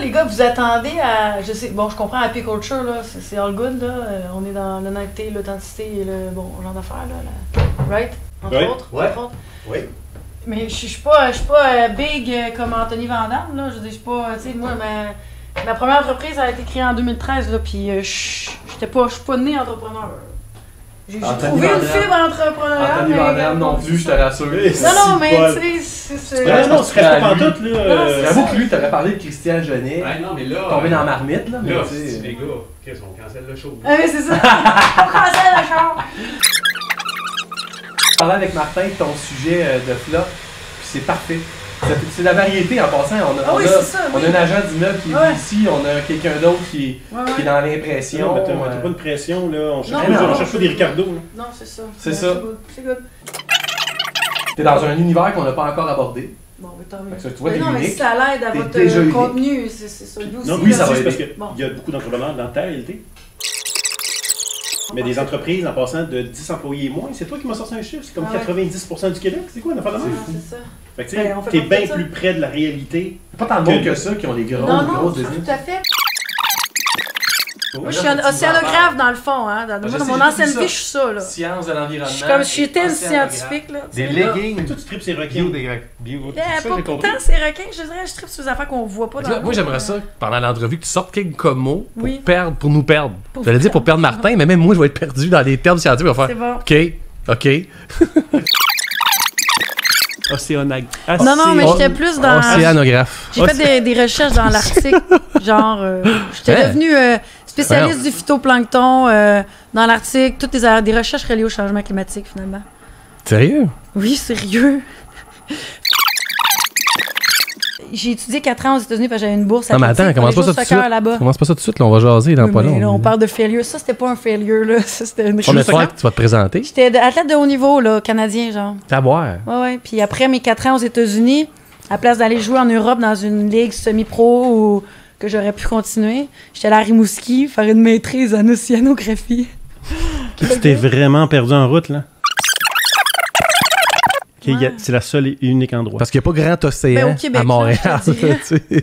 les gars, vous attendez à... Je sais, bon, je comprends Happy Culture, là, c'est all good, là. On est dans l'honnêteté, l'authenticité et le bon genre d'affaires, là. Right? Entre autres. Ouais. Entre autres. Oui. Mais je suis pas big comme Anthony Van Damme, là. Je veux dire, je suis pas... Tu sais, moi, ma première entreprise a été créée en 2013, là, puis je suis pas né entrepreneur. J'ai trouvé une fibre entrepreneuriale. Anthony Van Damme non plus, je te rassure. Non, mais tu sais, c'est... Non, tu serais pas pantoute, là. J'avoue que lui, t'aurais parlé de Christian Genet. Ouais, non, mais là. Tombé dans la marmite, là. Là, tu sais, les gars, qu'est-ce qu'on cancelle le show? Ah oui, c'est ça. On cancelle le char. Je parlais avec Martin de ton sujet de flop, puis c'est parfait. C'est la variété en passant. On a un agent d'immeuble qui est ici, on a quelqu'un d'autre qui est dans l'impression. Non, mais t'as pas de pression, là. On cherche pas des Ricardo. Non, c'est ça. C'est ça. C'est good. T'es dans un univers qu'on n'a pas encore abordé. Bon, mais tant mieux. Tu vois, t'es non, mais unique. si ça l'aide à T'es votre déjà unique. contenu, c'est ça. Lui aussi, Non, oui, ça va c'est parce aider. qu'il y a beaucoup d'entrepreneurs dans ta réalité. Mais des entreprises en passant de 10 employés et moins, c'est toi qui m'as sorti un chiffre, c'est comme 90% du Québec, c'est quoi une affaire de même? C'est ça. Fait que tu sais, t'es bien plus près de la réalité. Pas tant de monde que ça qui ont des grosses business. Tout à fait. Moi, je suis un océanographe dans le fond, hein. Dans mon ancienne vie, je suis ça, là. Science de l'environnement. Je suis comme si j'étais une scientifique, là. Des leggings. Toi, tu tripes ces requins. Pas tant ces requins, je dirais, je tripe sur des affaires qu'on voit pas dans le Moi, j'aimerais ça, pendant l'entrevue, que tu sortes quelques mots Oui. pour nous perdre. J'allais dire pour perdre Martin, mais même moi, je vais être perdu dans des termes scientifiques. Je vais faire OK. Océanag. Non, mais j'étais plus dans... Océanographe. J'ai fait des recherches dans l'Arctique. Genre, j'étais devenue spécialiste du phytoplancton dans l'Arctique. Toutes des recherches reliées au changement climatique, finalement. Sérieux? Oui, sérieux. J'ai étudié 4 ans aux États-Unis parce que j'avais une bourse à Non, mais attends, commence pas ça tout de suite. là-bas. Commence pas ça tout de suite, là, on va jaser dans pas long. Là, on parle de failure. Ça, c'était pas un failure, là. Ça, c'était une Combien de fois que tu vas te présenter? J'étais athlète de haut niveau, là, canadien, genre. À boire. Ouais. Puis après mes 4 ans aux États-Unis, à place d'aller jouer en Europe dans une ligue semi-pro ou que j'aurais pu continuer, j'étais allée à Rimouski faire une maîtrise en océanographie. Tu t'es vraiment perdu en route, là? C'est la seule et unique endroit. Parce qu'il n'y a pas grand océan à Montréal.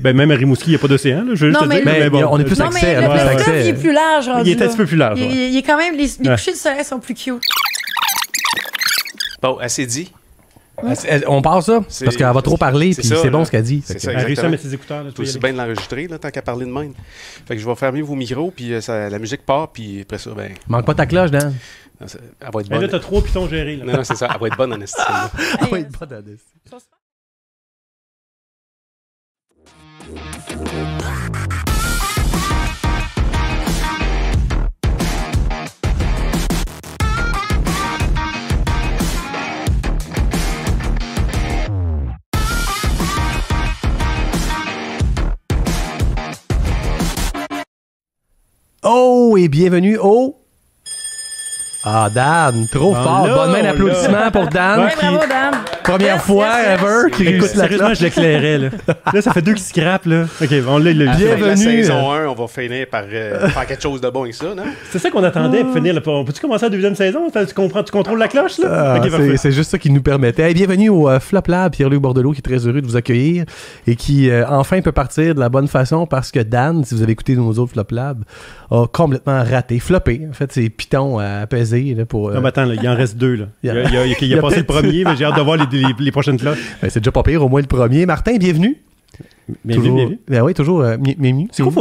Même à Rimouski, il n'y a pas d'océan. Je veux juste te dire. Mais on est plus accès. Le fleuve, il est plus large. Il est un petit peu plus large. Il est quand même... Les couchers du soleil sont plus cute. Bon, assez dit. On part ça, parce qu'elle va trop parler, puis c'est bon ce qu'elle dit. C'est ça, elle a réussi à mettre ses écouteurs. C'est aussi bien de l'enregistrer, tant qu'à parler de même. Fait que je vais fermer vos micros, puis la musique part, puis après ça, ben... Manque pas ta cloche, Dan. Elle va être bonne. Mais là, t'as 3 pitons gérés. Là. Non, c'est ça. Elle va être bonne en estime. Elle va être bonne en estime. Oh, et bienvenue au... Ah, Dan, trop fort. Bonne main d'applaudissement pour Dan. Ouais, bravo, Dan. Première fois ever qui réussit la sérieusement, je l'éclairais. Là, ça fait 2 qui scrappent. Là. OK, on l'a. Bienvenue. La saison 1, on va finir par faire quelque chose de bon avec ça, non? C'est ça qu'on attendait pour finir. On peut-tu commencer la deuxième saison? Tu contrôles la cloche, là? Okay, c'est juste ça qui nous permettait. Hey, bienvenue au Flop Lab. Pierre-Luc Bordelot qui est très heureux de vous accueillir et qui enfin peut partir de la bonne façon parce que Dan, si vous avez écouté nos autres Flop Lab, a complètement raté. Floppé. En fait, c'est Python à peser là, pour... Non, mais attends, là, il en reste 2. Là. Il a passé le premier, mais j'ai hâte de voir les prochaines cloches. Ben, c'est déjà pas pire, au moins le premier. Martin, bienvenue. Bienvenue. Ben oui, toujours bienvenue. C'est quoi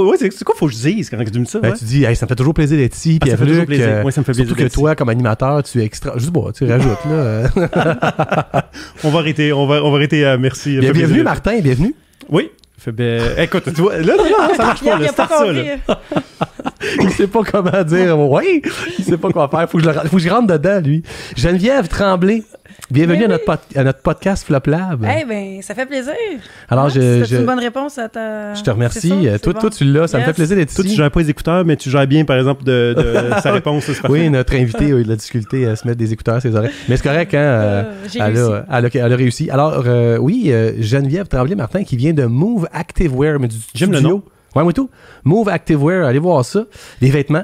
faut que je dise quand tu me dis ça? Ben, tu dis, hey, ça me fait toujours plaisir d'être ici. Puis ça fait toujours plaisir. Oui, ça me fait plaisir. Surtout que toi, comme animateur, tu es extra. Je sais pas, tu rajoutes là. On va arrêter. Merci. Bienvenue, Martin, bienvenue. Oui. Écoute, tu vois, là, ça marche pas. Start ça, là. Il sait pas comment dire. Oui, il sait pas quoi faire. Faut que je rentre dedans, lui. Geneviève Tremblay. Bienvenue à notre podcast Flop Lab. Eh bien, ça fait plaisir. Alors, c'est une bonne réponse à ta... Je te remercie. Toi, tu l'as. Ça me fait plaisir d'être ici. Toi, tu gères pas les écouteurs, mais tu gères bien, par exemple, de sa réponse. Oui, notre invité a eu de la difficulté à se mettre des écouteurs à ses oreilles. Mais c'est correct, hein? Elle a réussi. Alors, Geneviève Tremblay-Martin qui vient de Move Activewear, mais du J'aime le nom. Ouais, moi tout. Move Activewear, allez voir ça. Des vêtements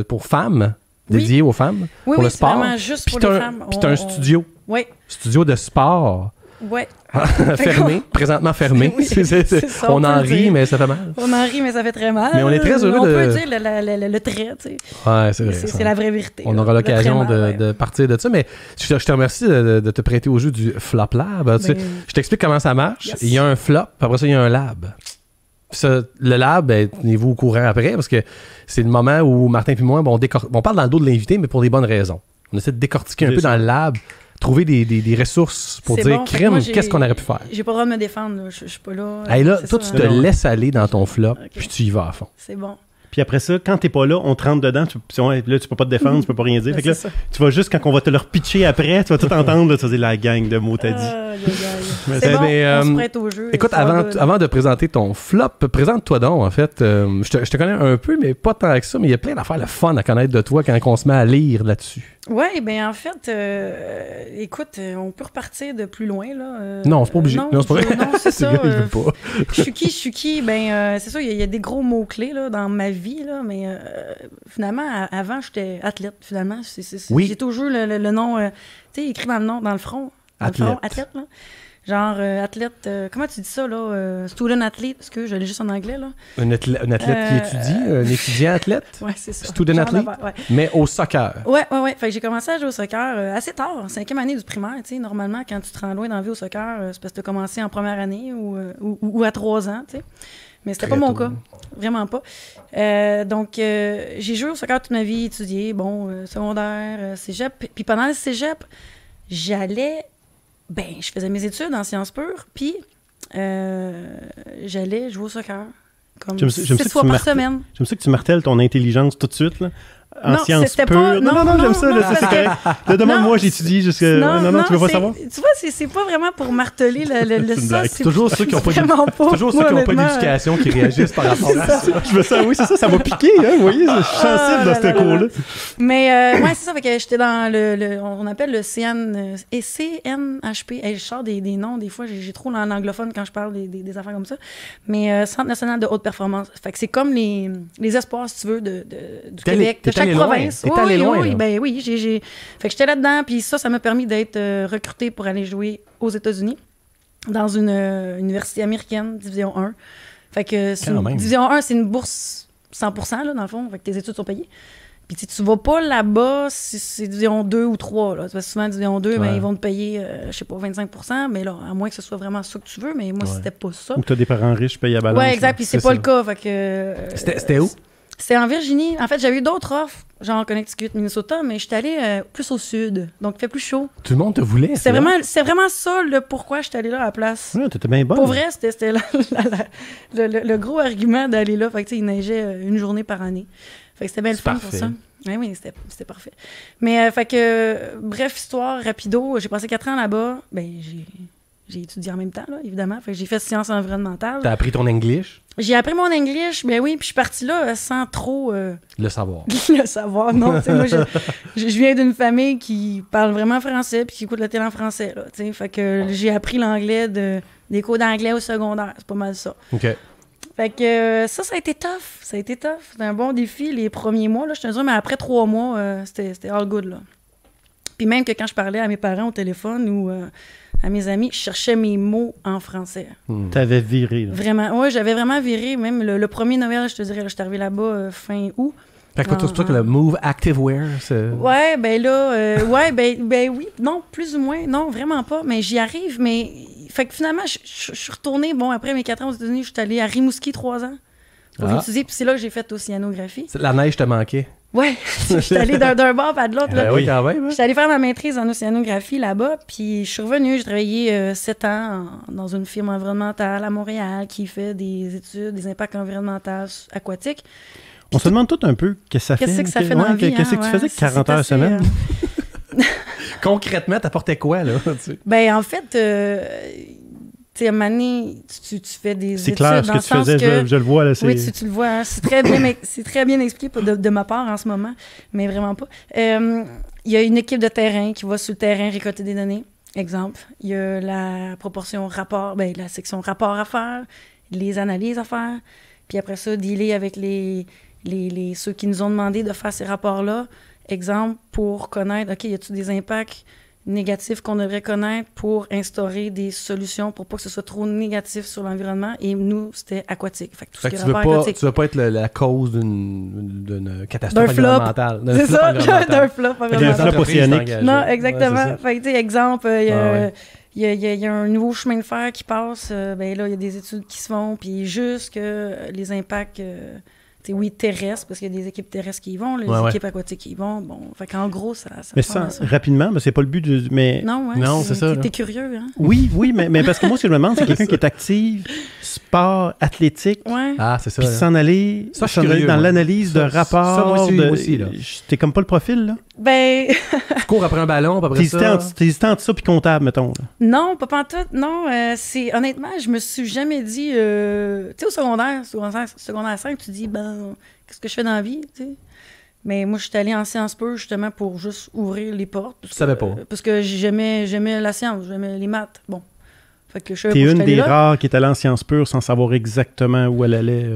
pour femmes. Dédié aux femmes, pour le sport. Vraiment juste pour les femmes. Puis t'as un studio. Oui. Studio de sport. Ouais. Fermé, présentement fermé. Oui, c'est ça, on en rit, mais ça fait mal. On en rit, mais ça fait très mal. Mais on est très heureux on de... peut dire le trait, tu sais. Ouais, c'est vrai. C'est la vraie vérité. On aura l'occasion mal, de partir de ça, mais je te remercie de te prêter au jeu du Flop Lab. Tu sais, je t'explique comment ça marche. Yes. Il y a un flop, puis après ça, il y a un lab. Ça, le lab, tenez-vous au courant après, parce que c'est le moment où Martin et moi, on parle dans le dos de l'invité, mais pour des bonnes raisons. On essaie de décortiquer un peu dans le lab, trouver des ressources pour dire, bon, crime, qu'est-ce qu'on aurait pu faire? J'ai pas le droit de me défendre, là. Je suis pas là. Hey, là, toi, ça, tu te laisses aller dans ton flop, puis tu y vas à fond. C'est bon. Puis après ça, quand t'es pas là, on te rentre dedans. Là, tu peux pas te défendre, tu peux pas rien dire. Fait que là, tu vas juste, quand on va te leur pitcher après, tu vas tout entendre, là, tu vas dire la gang de mots t'as dit. C'est bon, on se prête au jeu. Écoute, avant de présenter ton flop, présente-toi donc, en fait. Je te connais un peu, mais pas tant que ça, mais il y a plein d'affaires le fun à connaître de toi quand on se met à lire là-dessus. Oui, bien en fait, écoute, on peut repartir de plus loin, là. Non, c'est pas obligé. Non, c'est pas vrai. non, c'est ça. Je veux pas. Je suis qui? Ben, c'est ça, il y a des gros mots-clés là, dans ma vie, là, mais finalement, avant, j'étais athlète, finalement. Oui. J'ai toujours le nom, tu sais, écrit dans le nom, dans le front. Athlète, là. Genre, athlète, comment tu dis ça, là? Student athlete, parce que je l'ai juste en anglais, là. Un athlète qui étudie, un étudiant athlète? Ouais, c'est ça. Student athlete, ouais. mais au soccer. Ouais. Fait que j'ai commencé à jouer au soccer assez tard, en 5e année du primaire, tu sais. Normalement, quand tu te rends loin dans la vie au soccer, c'est parce que tu as commencé en première année ou à 3 ans, tu sais. Mais c'était pas mon cas, vraiment pas. Donc, j'ai joué au soccer toute ma vie, étudié, secondaire, cégep. Puis pendant le cégep, je faisais mes études en sciences pures, puis j'allais jouer au soccer, comme 6 fois par semaine. J'aime ça que tu martèles ton intelligence tout de suite, là. En sciences pures. Non, j'aime ça, là, c'est correct. Là, demande-moi, j'ai étudié jusqu'à... Non, tu veux pas savoir? Tu vois, c'est pas vraiment pour marteler le ça. C'est toujours ceux qui n'ont pas d'éducation qui réagissent par rapport à ça. Je veux ça, oui, c'est ça, ça m'a piqué, hein, vous voyez, je suis sensible dans ce cours-là. Mais, ouais, c'est ça, fait que j'étais dans on appelle le CNHP. Hey, je sors des noms, des fois, j'ai trop l'anglophone quand je parle des affaires comme ça. Mais Centre national de haute performance. Fait que c'est comme les espoirs, si tu veux, du Québec, de chaque province. T'es allé loin, oui, ben oui, fait que j'étais là-dedans, puis ça m'a permis d'être recrutée pour aller jouer aux États-Unis dans une université américaine, Division 1. Fait que Division 1, c'est une bourse 100%, là, dans le fond, fait que tes études sont payées. Puis tu vas pas là-bas si c'est Division 2 ou 3, là. Parce que souvent, Division 2, ben, ils vont te payer, je sais pas, 25%, mais là, à moins que ce soit vraiment ça que tu veux, mais moi, c'était pas ça. Ou t'as des parents riches payés à balance. Ouais, exact, puis c'est pas le cas, fait que... C'était où? C'était en Virginie. En fait, j'avais eu d'autres offres, genre Connecticut, Minnesota, mais j'étais allée plus au sud, donc il fait plus chaud. Tout le monde te voulait. C'est vraiment ça le pourquoi j'étais allée là à la place. Ouais, t'étais bien bonne. Pour vrai, c'était le gros argument d'aller là. Fait que, il neigeait une journée par année. Fait que c'était bien le fun pour ça. Oui, c'était parfait. Mais, fait que, bref, histoire, rapido, j'ai passé 4 ans là-bas. Ben, j'ai étudié en même temps, là, évidemment. Fait que j'ai fait sciences environnementales. T'as appris ton English? J'ai appris mon English, ben oui, puis je suis partie là sans trop... le savoir. Le savoir, non. Moi, je viens d'une famille qui parle vraiment français puis qui écoute la télé en français, là, t'sais. Fait que j'ai appris l'anglais des cours d'anglais au secondaire. C'est pas mal ça. OK. Fait que ça a été tough. C'était un bon défi les premiers mois, là, je te dis, mais après 3 mois, c'était all good, là. Puis même que quand je parlais à mes parents au téléphone ou... à mes amis, je cherchais mes mots en français. T'avais viré, là. Vraiment, oui, j'avais vraiment viré. Même le premier Noël, je te dirais, j'étais arrivée là-bas fin août. Fait que c'est pour ça que le Move Activewear, c'est... Ouais, ben là, ben oui, non, plus ou moins, non, vraiment pas, mais j'y arrive, mais... Fait que finalement, je suis retournée, après mes 4 ans aux États-Unis, je suis allée à Rimouski 3 ans pour étudier, puis c'est là que j'ai fait l'océanographie. La neige te manquait? Ouais, je suis allée d'un bord à de l'autre. Ben oui, quand même. Je suis allée faire ma maîtrise en océanographie là-bas, puis je suis revenue, j'ai travaillé 7 ans dans une firme environnementale à Montréal qui fait des études, des impacts environnementaux aquatiques. On se demande tout un peu qu'est-ce que ça fait. Qu'est-ce que ça fait dans la vie, qu'est-ce que tu faisais 40 heures semaine? Concrètement, t'apportais quoi, là? Ben, en fait... tu sais, à un moment donné, tu fais des études. C'est clair, ce que tu faisais, je le vois. Là, oui, tu le vois. Hein, c'est très bien expliqué de ma part en ce moment, mais vraiment pas. Il y a une équipe de terrain qui va sur le terrain récolter des données. Exemple, il y a la proportion rapport, la section rapport à faire, les analyses à faire, puis après ça, dealer avec ceux qui nous ont demandé de faire ces rapports-là. Exemple, pour connaître, OK, y a-t-il des impacts négatifs qu'on devrait connaître pour instaurer des solutions pour pas que ce soit trop négatif sur l'environnement. Et nous, c'était aquatique. Fait que tout ce qui est rapport aquatique. Tu veux pas être la cause d'une catastrophe environnementale. C'est ça, d'un flop environnemental. D'un flop océanique. Non, exactement. Ouais, fait que, tu sais, exemple, il y a un nouveau chemin de fer qui passe. Ben là, il y a des études qui se font. Puis juste que les impacts... oui, terrestres, parce qu'il y a des équipes terrestres qui y vont, les équipes aquatiques qui y vont. Bon, fait qu'en gros, ça mais ça, rapidement, mais c'est pas le but de... Mais... Non, c'est ça. T'es curieux, hein? Oui, mais parce que moi, ce que je me demande, c'est quelqu'un qui est actif, sport, athlétique, ah, c'est ça, puis s'en aller dans l'analyse de rapports. Ça, moi aussi, là. T'es comme pas le profil, là? Ben... Tu cours après un ballon, puis après ça... T'es hésitant entre ça puis comptable, mettons. Là. Non, pas pantoute, non. Honnêtement, je me suis jamais dit... tu sais, au secondaire 5, tu dis, ben, qu'est-ce que je fais dans la vie, tu sais? Mais moi, je suis allée en Sciences Po, justement, pour juste ouvrir les portes. Tu savais pas? Parce que j'aimais la science, j'aimais les maths, bon. Fait que je T'es une des rares qui est allée en Sciences pures sans savoir exactement où elle allait.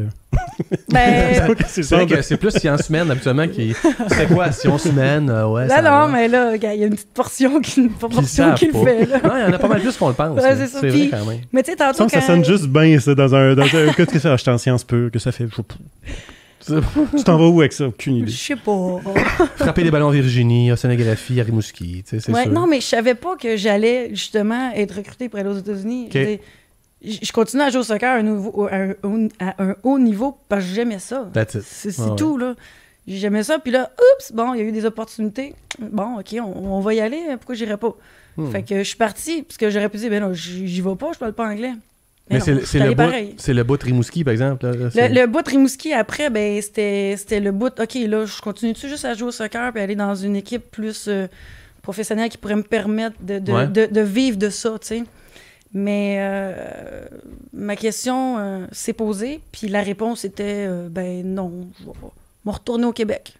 Ben... c'est vrai que c'est plus sciences humaines, habituellement, qui... C'est quoi, sciences humaines? Ouais, non, mais là, il y a une petite portion qui le fait. Là. Non, il y en a pas mal plus qu'on le pense. Ouais, c'est ça. C'est vrai, quand même. Mais tu sais, tantôt... Ça sonne juste bien, ça, dans un... Qu'est-ce que ça, j'étais en Sciences pures, que ça fait... Tu t'en vas où avec ça? Aucune idée. Je sais pas. Frapper des ballons Virginie, océanographie, à Rimouski, tu sais, c'est sûr. Non, mais je savais pas que j'allais, justement, être recrutée pour aller aux États-Unis. Okay. Je continue à jouer au soccer à un haut niveau parce que j'aimais ça. C'est tout, là. J'aimais ça, puis là, oups, bon, il y a eu des opportunités. Bon, OK, on va y aller, pourquoi j'irais pas? Fait que je suis partie, parce que j'aurais pu dire, ben non, j'y vais pas, je parle pas anglais. Mais c'est le bout de Rimouski, par exemple. Là, le bout de Rimouski, après, ben, c'était le bout... OK, là, je continue-tu juste à jouer au soccer puis aller dans une équipe plus professionnelle qui pourrait me permettre de vivre de ça, tu sais. Mais ma question s'est posée, puis la réponse était, ben non, je vais retourner au Québec.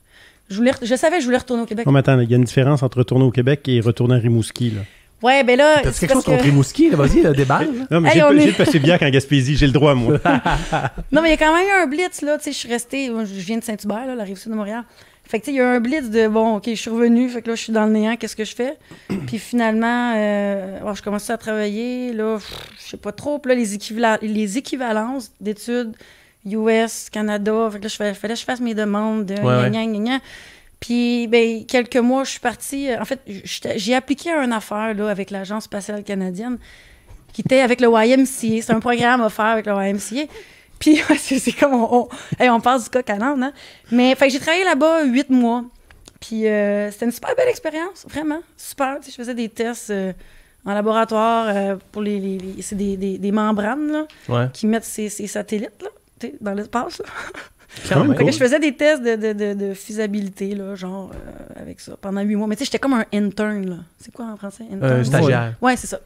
Je savais que je voulais retourner au Québec. Non, mais attends, il y a une différence entre retourner au Québec et retourner à Rimouski, là. Ouais, ben là. T'as-tu quelque chose contre Rimouski, là? Vas-y, déballe. Non, mais j'ai le Pacifiac en Gaspésie, j'ai le droit, moi. Non, mais il y a quand même eu un blitz, là. Tu sais, je suis restée. Je viens de Saint-Hubert, là, la rive sud de Montréal. Fait que, tu sais, il y a eu un blitz de bon, OK, je suis revenue. Fait que là, je suis dans le néant, qu'est-ce que je fais? Puis finalement, je commençais à travailler. Là, je sais pas trop. Puis là, les équivalences d'études US, Canada. Fait que là, fallait que je fasse mes demandes de gna. Puis, ben, quelques mois, je suis partie... En fait, j'ai appliqué à une affaire là, avec l'Agence spatiale canadienne qui était avec le YMCA. C'est un programme offert avec le YMCA. Puis, c'est comme... on passe du coq à l'âne, hein? Mais, fait que j'ai travaillé là-bas 8 mois. Puis, c'était une super belle expérience, vraiment. Super. Tu sais, je faisais des tests en laboratoire pour c'est des membranes, là, qui mettent ces satellites, là, tu sais, dans l'espace, là. Fait que je faisais des tests de faisabilité, là, genre, avec ça, pendant 8 mois. Mais tu sais, j'étais comme un intern, là. C'est quoi en français? Stagiaire. Ouais, c'est ça.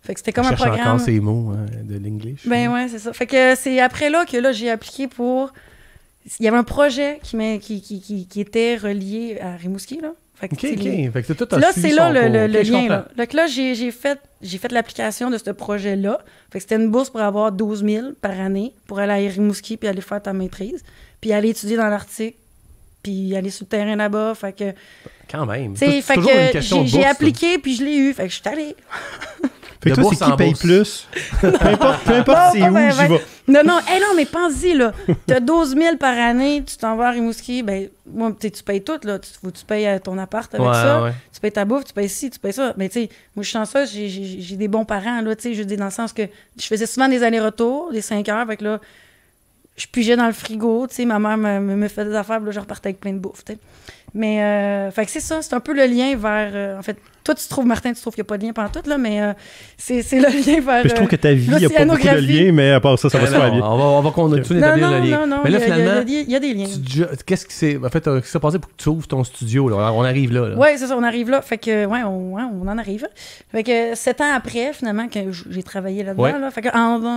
Fait que c'était comme un programme... Je cherche encore ces mots de l'English. Ben ouais, c'est ça. Fait que c'est après là que j'ai appliqué pour... Il y avait un projet qui était relié à Rimouski, là. Fait que, Fait que tout là, c'est là le lien. Là. Donc là, j'ai fait l'application de ce projet-là. Fait que c'était une bourse pour avoir 12 000 par année pour aller à Rimouski puis aller faire ta maîtrise. Puis aller étudier dans l'Arctique. Puis aller sur le terrain là-bas. Fait que... Quand même. C'est toujours une question de bourse. J'ai appliqué puis je l'ai eu. Fait que je suis allée. Fait que toi, c'est qui paye plus. Peu importe c'est où, j'y vais. Non, mais pense-y, là. T'as 12 000 par année, tu t'en vas à Rimouski, ben, moi, tu payes tout, là. Tu payes ton appart avec ça. Ouais. Tu payes ta bouffe, tu payes ci, tu payes ça. Mais, tu sais, moi, je suis chanceuse, j'ai des bons parents, là, tu sais, je dis dans le sens que je faisais souvent des allers-retours, des 5 heures, avec là, je pigeais dans le frigo, tu sais, ma mère me fait des affaires, là, je repartais avec plein de bouffe, tu sais. Mais, fait que c'est ça, c'est un peu le lien vers, en fait, toi, tu trouves, Martin, tu trouves qu'il n'y a pas de lien pantoute, là, mais c'est le lien vers. Je trouve que ta vie, il n'y a pas beaucoup de liens, mais à part ça, ça va super bien. On va continuer d'établir le lien. Non, mais là, finalement, il y a des liens. Qu'est-ce qui s'est. En fait, qu'est-ce qui s'est passé pour que tu ouvres ton studio, là? On arrive là. Oui, c'est ça, on arrive là. Fait que, on en arrive. Fait que 7 ans après, finalement, que j'ai travaillé là-dedans, là. Fait que,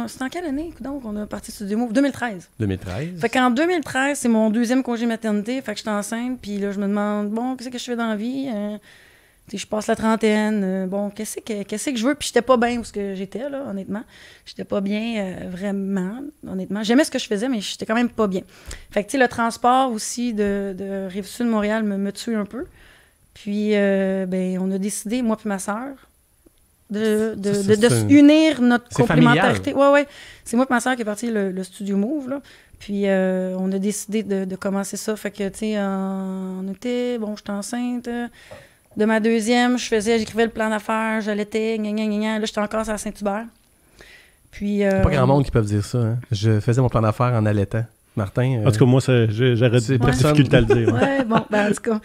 c'est en quelle année, donc, on a parti Studio Move? 2013. Fait qu'en 2013, c'est mon 2e congé maternité. Fait que j'étais enceinte, puis là, je me demande, bon, qu'est-ce que je fais dans la vie? Je passe la trentaine, bon, qu'est-ce que je veux? Puis j'étais pas bien où j'étais, là, honnêtement. J'étais pas bien, vraiment, honnêtement. J'aimais ce que je faisais, mais j'étais quand même pas bien. Fait que, tu sais, le transport aussi de Rive-Sud de Montréal me tue un peu. Puis, on a décidé, moi puis ma sœur, de unir notre complémentarité. Oui. C'est moi et ma soeur qui est parti le Studio Move, là. Puis on a décidé de commencer ça. Fait que, tu sais, on était... Bon, j'étais enceinte. De ma deuxième, j'écrivais le plan d'affaires, j'allaitais, Là, j'étais encore sur la Saint-Hubert. Puis... pas grand monde qui peut dire ça, hein. Je faisais mon plan d'affaires en allaitant. Martin. En tout cas, moi, j'aurais de difficulté à le dire. Ouais, bon, en tout cas.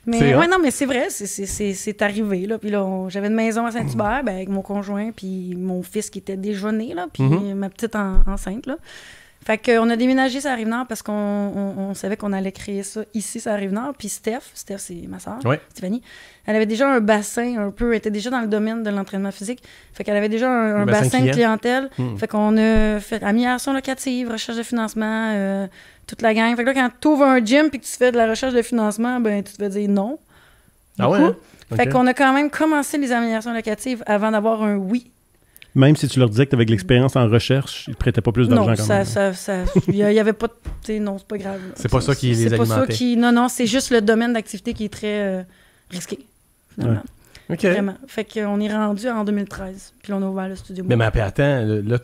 Mais non, mais c'est vrai, c'est arrivé, là. Puis là, j'avais une maison à Saint-Hubert, avec mon conjoint, puis mon fils qui était déjà né, là, puis ma petite enceinte, là. Fait qu'on a déménagé sur la Rive-Nord parce qu'on savait qu'on allait créer ça ici, sur la Rive-Nord. Puis Steph, c'est ma soeur, Stéphanie, elle avait déjà un bassin un peu, elle était déjà dans le domaine de l'entraînement physique. Fait qu'elle avait déjà un bassin de clientèle. Fait qu'on a fait amélioration locative, recherche de financement, toute la gang. Fait que là, quand tu ouvres un gym puis que tu fais de la recherche de financement, ben tu te fais dire non. Ah ouais? Hein? Fait qu'on a quand même commencé les améliorations locatives avant d'avoir un oui. Même si tu leur disais que tu avais de l'expérience en recherche, ils ne prêtaient pas plus d'argent quand même. Non, il n'y avait pas de... Non, c'est pas grave. C'est pas ça qui les alimentait. Non, c'est juste le domaine d'activité qui est très risqué, finalement. OK. Vraiment. Fait qu'on est rendu en 2013, puis on a ouvert le Studio Move. Mais attends, là,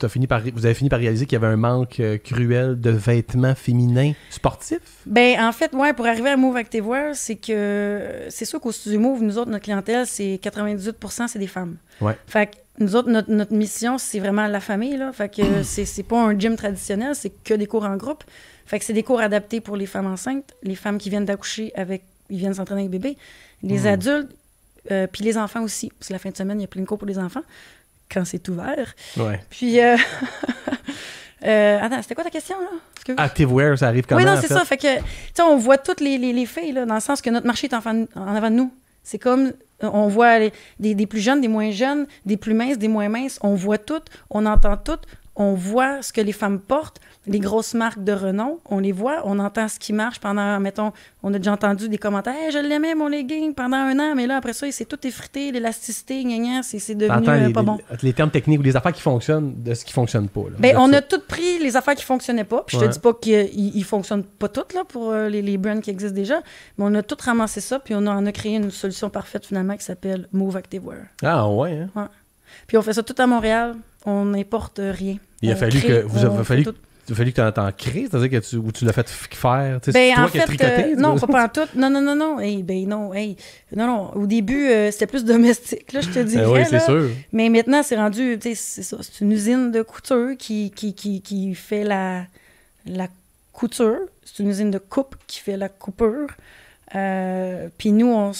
vous avez fini par réaliser qu'il y avait un manque cruel de vêtements féminins sportifs? Ben en fait, ouais, pour arriver à Move Activewear, c'est sûr qu'au Studio Move, nous autres, notre clientèle, c'est 98% c'est des femmes. Ouais. Fait que nous autres, notre mission, c'est vraiment la famille, là. Fait que c'est pas un gym traditionnel, c'est que des cours en groupe. Fait que c'est des cours adaptés pour les femmes enceintes, les femmes qui viennent d'accoucher ils viennent s'entraîner avec bébé, les adultes, puis les enfants aussi. Parce que la fin de semaine, il y a plein de cours pour les enfants, quand c'est ouvert. Ouais. Puis, attends, c'était quoi ta question, là? Activewear, ça arrive quand même. Oui, non, c'est ça. Fait que, tu sais, on voit toutes les filles, là, dans le sens que notre marché est en avant de nous. C'est comme, on voit des plus jeunes, des moins jeunes, des plus minces, des moins minces. On voit toutes, on entend toutes, on voit ce que les femmes portent, les grosses marques de renom, on les voit, on entend ce qui marche pendant, mettons, on a déjà entendu des commentaires « Hey, je l'aimais, mon legging, pendant 1 an, mais là, après ça, il s'est tout effrité, l'élasticité, c'est devenu pas bon. » Les termes techniques ou les affaires qui fonctionnent de ce qui fonctionne pas. Là, ben, on a toutes pris les affaires qui fonctionnaient pas, puis je te dis pas qu'ils fonctionnent pas toutes, là, pour les brands qui existent déjà, mais on a tout ramassé ça, puis on a créé une solution parfaite, finalement, qui s'appelle Move Activewear. Ah ouais, hein? Ouais. Puis on fait ça tout à Montréal, on n'importe rien. Il a fallu que t'en crées, c'est-à-dire que tu l'as fait faire. C'est toi qui as tricoté? Non, pas en tout. Non. Non. Au début, c'était plus domestique, là, je te dirais. Oui, c'est sûr. Mais maintenant, c'est rendu, c'est ça, c'est une usine de couture qui fait la couture. C'est une usine de coupe qui fait la coupure. Puis nous, on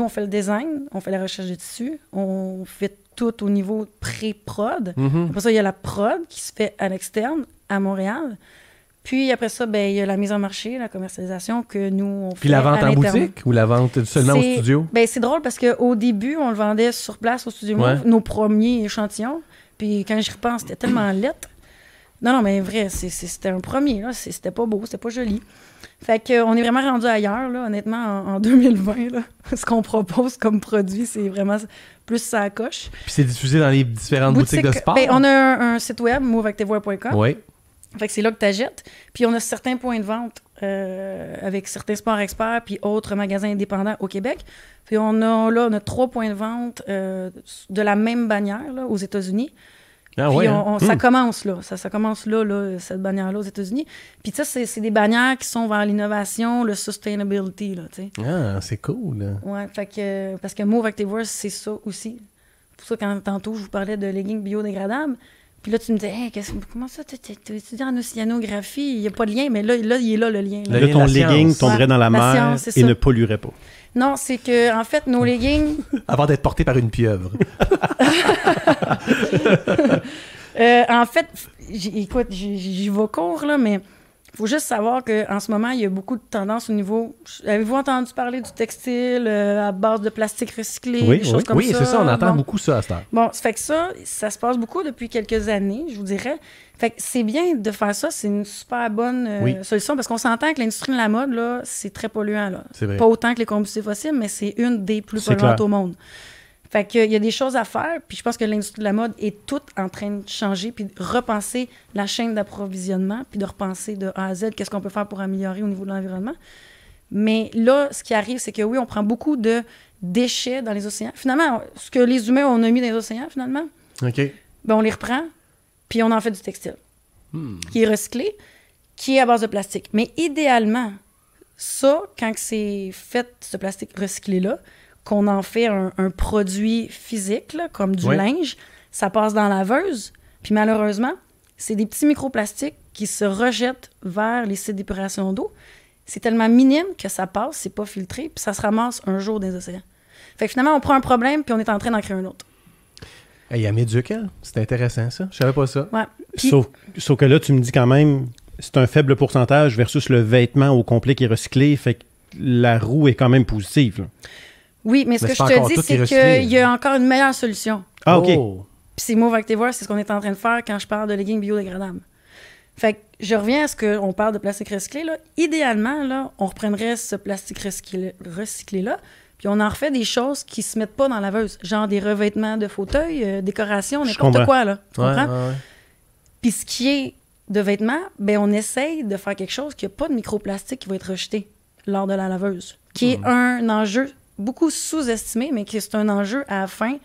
fait le design, on fait la recherche de tissus, on fait tout au niveau pré-prod. Après ça, il y a la prod qui se fait à l'externe, à Montréal. Puis après ça, ben, il y a la mise en marché, la commercialisation que nous, on fait. Puis la vente en boutique ou la vente seulement au studio? Ben, c'est drôle parce qu'au début, on le vendait sur place au studio Move, nos premiers échantillons. Puis quand j'y repense, c'était tellement lettre. Non, mais vrai, c'était un premier, là. C'était pas beau, c'était pas joli. Fait qu'on est vraiment rendu ailleurs, là, honnêtement, en 2020. Là. Ce qu'on propose comme produit, c'est vraiment plus ça coche. Puis c'est diffusé dans les différentes boutiques de sport? Ben, on a un site web, moveactivewear.com. Oui. Fait que c'est là que tu achètes. Puis on a certains points de vente avec certains sports experts puis autres magasins indépendants au Québec. Puis on a 3 points de vente de la même bannière là, aux États-Unis. Ah puis ouais, ça commence là. Ça commence là, cette bannière-là aux États-Unis. Puis ça, c'est des bannières qui sont vers l'innovation, le sustainability, là, tu sais. Ah, c'est cool. Ouais, fait que, parce que Move Activewear, c'est ça aussi. C'est pour ça, quand tantôt, je vous parlais de leggings biodégradables, puis là, tu me disais, hey, comment ça, tu étudies en océanographie? Il n'y a pas de lien, mais là, il est là, le lien. Là, ton legging tomberait dans la mer et ne polluerait pas. Non, c'est que en fait, nos leggings... Avant d'être porté par une pieuvre. En fait, écoute, j'y vais court, là, mais il faut juste savoir qu'en ce moment, il y a beaucoup de tendances au niveau... Avez-vous entendu parler du textile à base de plastique recyclé, des choses comme ça? Oui, c'est ça, on entend beaucoup ça à cette heure. Bon, ça fait que ça se passe beaucoup depuis quelques années, je vous dirais. Fait que c'est bien de faire ça, c'est une super bonne solution, parce qu'on s'entend que l'industrie de la mode, là, c'est très polluant, là. C'est vrai. Pas autant que les combustibles fossiles, mais c'est une des plus polluantes au monde. Fait qu'il y a des choses à faire, puis je pense que l'industrie de la mode est toute en train de changer, puis de repenser la chaîne d'approvisionnement, puis de repenser de A à Z qu'est-ce qu'on peut faire pour améliorer au niveau de l'environnement. Mais là, ce qui arrive, c'est que oui, on prend beaucoup de déchets dans les océans. Finalement, ce que les humains on a mis dans les océans, finalement, OK. ben on les reprend, puis on en fait du textile, qui est recyclé, qui est à base de plastique. Mais idéalement, ça, quand c'est fait, ce plastique recyclé-là, qu'on en fait un produit physique, là, comme du linge, ça passe dans la laveuse, puis malheureusement, c'est des petits microplastiques qui se rejettent vers les sites d'épuration d'eau. C'est tellement minime que ça passe, c'est pas filtré, puis ça se ramasse un jour dans les océans. Fait que finalement, on prend un problème, puis on est en train d'en créer un autre. Il y a Méduc, elle. C'est intéressant, ça. Je savais pas ça. Ouais. Puis, Sauf que là, tu me dis quand même, c'est un faible pourcentage versus le vêtement au complet qui est recyclé, fait que la roue est quand même positive. Là. oui, mais ce que je te dis, c'est qu'il y a encore une meilleure solution. Ah, OK. Oh. Puis c'est Move Activewear, c'est ce qu'on est en train de faire quand je parle de leggings biodégradables. Fait que je reviens à ce qu'on parle de plastique recyclé. Là. Idéalement, là, on reprendrait ce plastique recyclé-là, puis on en refait des choses qui se mettent pas dans la laveuse, genre des revêtements de fauteuils, décorations, n'importe quoi. Là. Tu comprends? Ouais. Puis ce qui est de vêtements, ben on essaye de faire quelque chose qui n'a pas de microplastique qui va être rejeté lors de la laveuse, qui est un enjeu beaucoup sous-estimé, mais qui est un enjeu à la fin.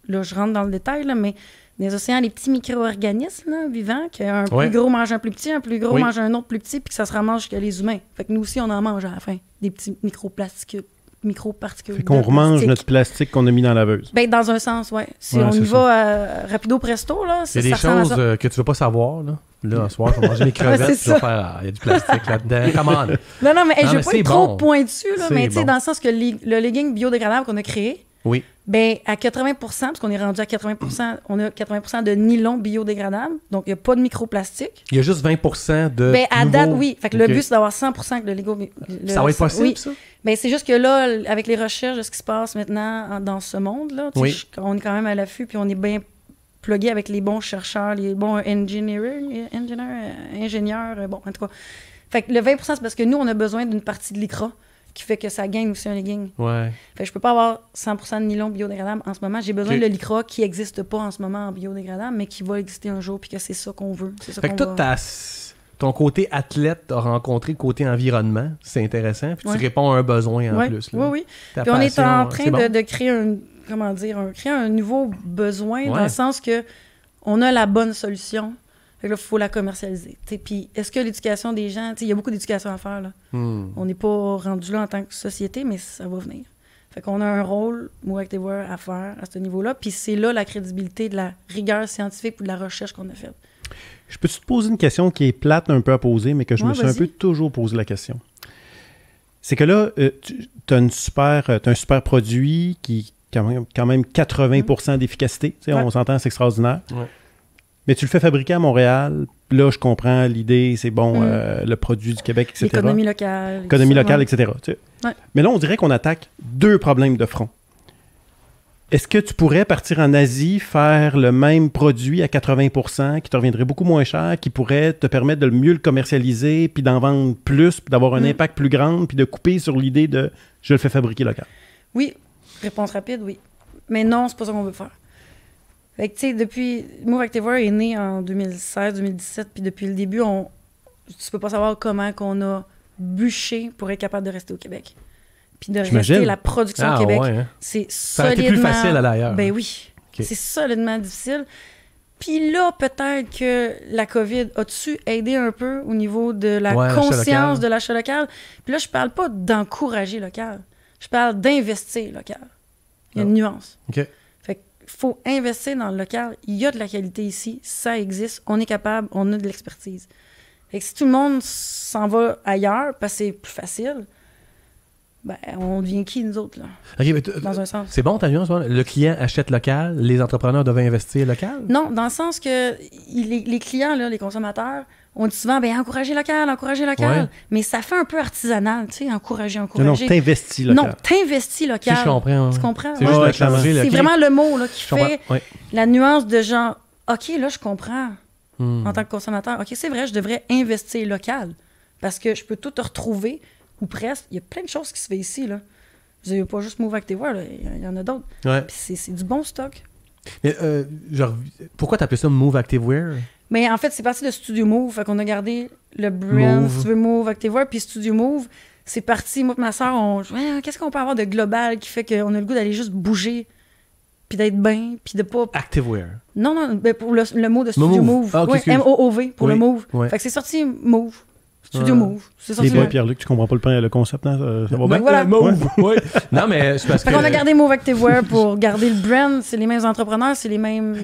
Là, je rentre dans le détail, là, mais les océans, les petits micro-organismes là, vivants, qu'un plus gros mange un plus petit, un plus gros mange un autre plus petit, puis que ça se ramasse jusqu'à les humains. Fait que nous aussi, on en mange à la fin, des petits microparticules. Fait qu'on remange notre plastique qu'on a mis dans la laveuse. Ben, dans un sens, oui. Si on y va rapido presto, là, il y a des choses que tu veux pas savoir, là. Là, ce soir, je vais manger mes crevettes, je vais faire... Il y a du plastique là-dedans. Comment? Non, mais je veux pas être trop pointu, là, mais tu sais, dans le sens que le legging biodégradable qu'on a créé, ben, à 80%, parce qu'on est rendu à 80%, on a 80% de nylon biodégradable, donc il n'y a pas de microplastique. Il y a juste 20% de ben, à date, oui. Fait que le but, c'est d'avoir 100% que le Lego... Ça va être possible, ça? Ben, c'est juste que là, avec les recherches de ce qui se passe maintenant dans ce monde-là, on est quand même à l'affût, puis on est bien plugué avec les bons chercheurs, les bons ingénieurs, bon, en tout cas. Fait que le 20%, c'est parce que nous, on a besoin d'une partie de l'ICRA qui fait que ça gagne aussi un legging. Ouais. Fait que je peux pas avoir 100% de nylon biodégradable en ce moment. J'ai besoin de l'ICRA qui n'existe pas en ce moment en biodégradable, mais qui va exister un jour, puis que c'est ça qu'on veut. C'est ça fait que toi, ton côté athlète a rencontré le côté environnement. C'est intéressant. Puis tu réponds à un besoin en plus. Là. Oui. Puis on est en train de créer créer un nouveau besoin dans le sens que on a la bonne solution. Fait que là, il faut la commercialiser. Puis est-ce que l'éducation des gens... Il y a beaucoup d'éducation à faire. Là. On n'est pas rendu là en tant que société, mais ça va venir. Fait qu'on a un rôle, Move Activewear, à faire à ce niveau-là. Puis c'est là la crédibilité de la rigueur scientifique ou de la recherche qu'on a faite. Je peux te poser une question qui est plate un peu à poser, mais que je me suis un peu toujours posé la question. C'est que là, tu as un super produit qui a quand même 80% d'efficacité. On s'entend, c'est extraordinaire. Ouais. Mais tu le fais fabriquer à Montréal. Là, je comprends l'idée, c'est bon, le produit du Québec, etc. L'économie locale. L'économie locale, etc. Mais là, on dirait qu'on attaque deux problèmes de front. Est-ce que tu pourrais partir en Asie, faire le même produit à 80%, qui te reviendrait beaucoup moins cher, qui pourrait te permettre de mieux le commercialiser, puis d'en vendre plus, puis d'avoir un impact plus grand, puis de couper sur l'idée de « je le fais fabriquer local ». Oui. Réponse rapide, oui. Mais non, c'est pas ça qu'on veut faire. Fait que, tu sais, depuis... Move Activewear est né en 2016-2017, puis depuis le début, tu peux pas savoir comment qu'on a bûché pour être capable de rester au Québec. Puis de rester la production au Québec. Ouais, hein? C'est solidement... Ça a été plus facile à l'ailleurs. Ben oui. Okay. C'est solidement difficile. Puis là, peut-être que la COVID a-tu aidé un peu au niveau de la conscience de l'achat local? Puis là, je parle pas d'encourager local. Je parle d'investir local. Il y a une nuance. OK. Fait qu'il faut investir dans le local. Il y a de la qualité ici. Ça existe. On est capable. On a de l'expertise. Fait que si tout le monde s'en va ailleurs parce que c'est plus facile, ben, on devient qui, nous autres, là? Okay, dans un sens. C'est bon, ta nuance. Le client achète local. Les entrepreneurs doivent investir local? Non, dans le sens que les clients, là, les consommateurs, on dit souvent, ben encourager local. Ouais. Mais ça fait un peu artisanal, tu sais, encourager. Non, t'investis local. Non, t'investis local. Si je comprends. Tu comprends? C'est vraiment le mot là, qui fait la nuance de genre, OK, là, je comprends en tant que consommateur. OK, c'est vrai, je devrais investir local parce que je peux tout retrouver ou presque. Il y a plein de choses qui se font ici, là. Vous n'avez pas juste Move Activewear, il y en a d'autres. Ouais. Puis c'est du bon stock. Mais, pourquoi t'appelles ça Move Activewear? Mais en fait, c'est parti de Studio Move. Fait qu'on a gardé le brand, si tu veux, Move Activewear. Puis Studio Move, c'est parti. Moi et ma soeur, qu'est-ce qu'on peut avoir de global qui fait qu'on a le goût d'aller juste bouger, puis d'être bien, puis de pas... Activewear. Non, ben pour le mot de Studio Move. Ah, okay, M-O-O-V, pour le Move. Ouais. Fait que c'est sorti Move. Studio Move. C'est sorti. Et toi, Pierre-Luc, tu comprends pas le concept, hein? Ça va bien? Voilà. Move. Ouais. Non, mais c'est parce que... Fait qu'on a gardé Move Activewear pour garder le brand. C'est les mêmes entrepreneurs, c'est la même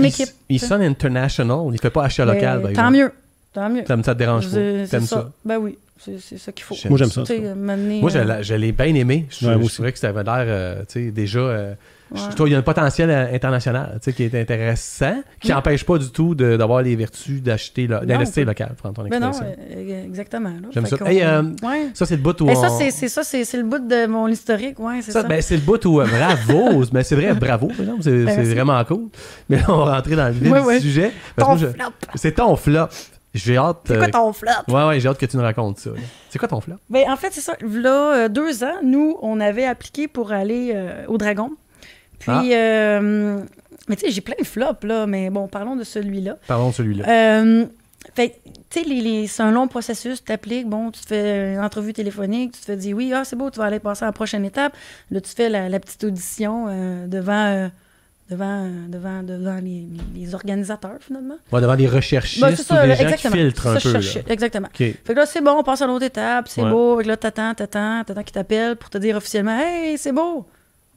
équipe. Il sonne international. Il fait pas achat local. Tant mieux. Ça te dérange pas. T'aimes ça? Ben oui. C'est ça qu'il faut. Moi, j'aime ça. Moi, je l'ai bien aimé. Je trouvais que ça avait l'air, déjà... Je trouve qu'il y a un potentiel international qui est intéressant, qui n'empêche pas du tout d'avoir les vertus d'investir local, prendre ton expression. Non, exactement. Là. J'aime ça. Ça, c'est le bout où c'est le bout de mon historique, c'est ça. Ben, c'est le bout où bravo, mais c'est vrai, bravo, par exemple, c'est vraiment cool. Mais là, on va rentrer dans le vif du sujet. C'est ton flop. J'ai hâte. C'est quoi ton flop? Ouais, j'ai hâte que tu nous racontes ça. C'est quoi ton flop? Ben, en fait, c'est ça. Là, 2 ans, nous, on avait appliqué pour aller au Dragon. Puis, mais tu sais, j'ai plein de flops, là, mais bon, parlons de celui-là. Fait tu sais, c'est un long processus, tu t'appliques, bon, tu te fais une entrevue téléphonique, tu te fais dire oui, c'est beau, tu vas aller passer à la prochaine étape. Là, tu fais la petite audition devant les organisateurs, finalement. Ouais, devant les recherchistes ou des gens qui filtrent un peu. Exactement. Okay. Fait que là, c'est bon, on passe à l'autre étape, c'est beau. Fait que là, t'attends qu'ils t'appellent pour te dire officiellement « Hey, c'est beau,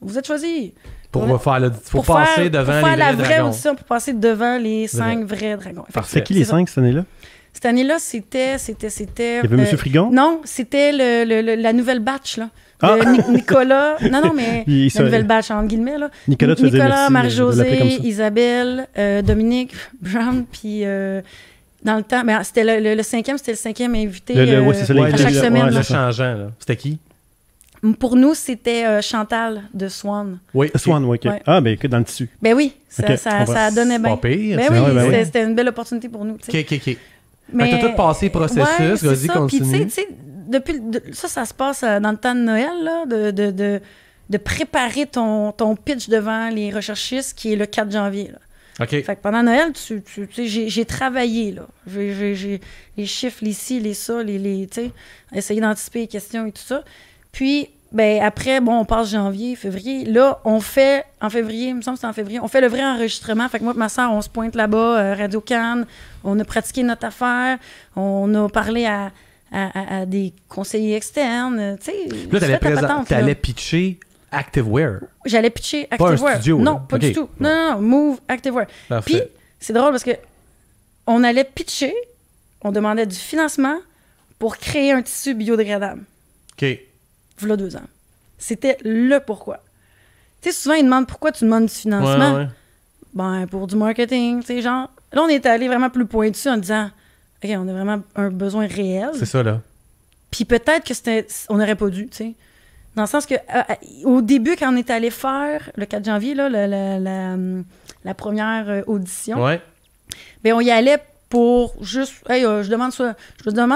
vous êtes choisis. » Pour passer devant les vrais dragons. Audition, pour passer devant les 5 vrais dragons. C'est qui les 5 cette année-là? Cette année-là, c'était... Il y avait M. Frigon? Non, c'était la nouvelle batch, là. Nicolas... Non, mais la nouvelle batch, entre guillemets, là. Nicolas, Marie-Josée, Isabelle, Dominique, Brown, puis... dans le temps... Mais c'était le 5e, c'était le 5e invité à chaque semaine. Le changeant, là. C'était qui? Pour nous, c'était Chantal de Swan. Oui, Swan, oui. Okay. Ah, ben dans le tissu. Ben oui, ça donnait bien. Pas pire. Ben oui, c'était une belle opportunité pour nous. OK. Mais t'as tout passé le processus, vas-y, continue. Puis tu sais, depuis ça se passe dans le temps de Noël, là, de préparer ton pitch devant les recherchistes, qui est le 4 janvier, là. OK. Fait que pendant Noël, tu sais, j'ai travaillé, là. J'ai les chiffres, les ci, les ça, tu sais, essayer d'anticiper les questions et tout ça. Puis, ben après, bon, on passe janvier, février. Là, on fait, en février, il me semble que c'est en février, on fait le vrai enregistrement. Fait que moi et ma soeur, on se pointe là-bas, Radio Cannes, on a pratiqué notre affaire, on a parlé à des conseillers externes, tu sais. Là, t'allais pitcher Activewear. J'allais pitcher Activewear. Pas un studio, non, pas du tout. Non, Move Activewear. Puis, c'est drôle parce que on allait pitcher, on demandait du financement pour créer un tissu biodégradable. OK. Voilà 2 ans. C'était le pourquoi. Tu sais, souvent, ils demandent pourquoi tu demandes du financement. Ouais. Ben, pour du marketing, tu sais, genre. Là, on est allé vraiment plus pointu en disant, OK, on a vraiment un besoin réel. C'est ça, là. Puis peut-être que on n'aurait pas dû, tu sais. Dans le sens que, au début, quand on est allé faire, le 4 janvier, là, la première audition, ben, on y allait pour juste, hey, je demande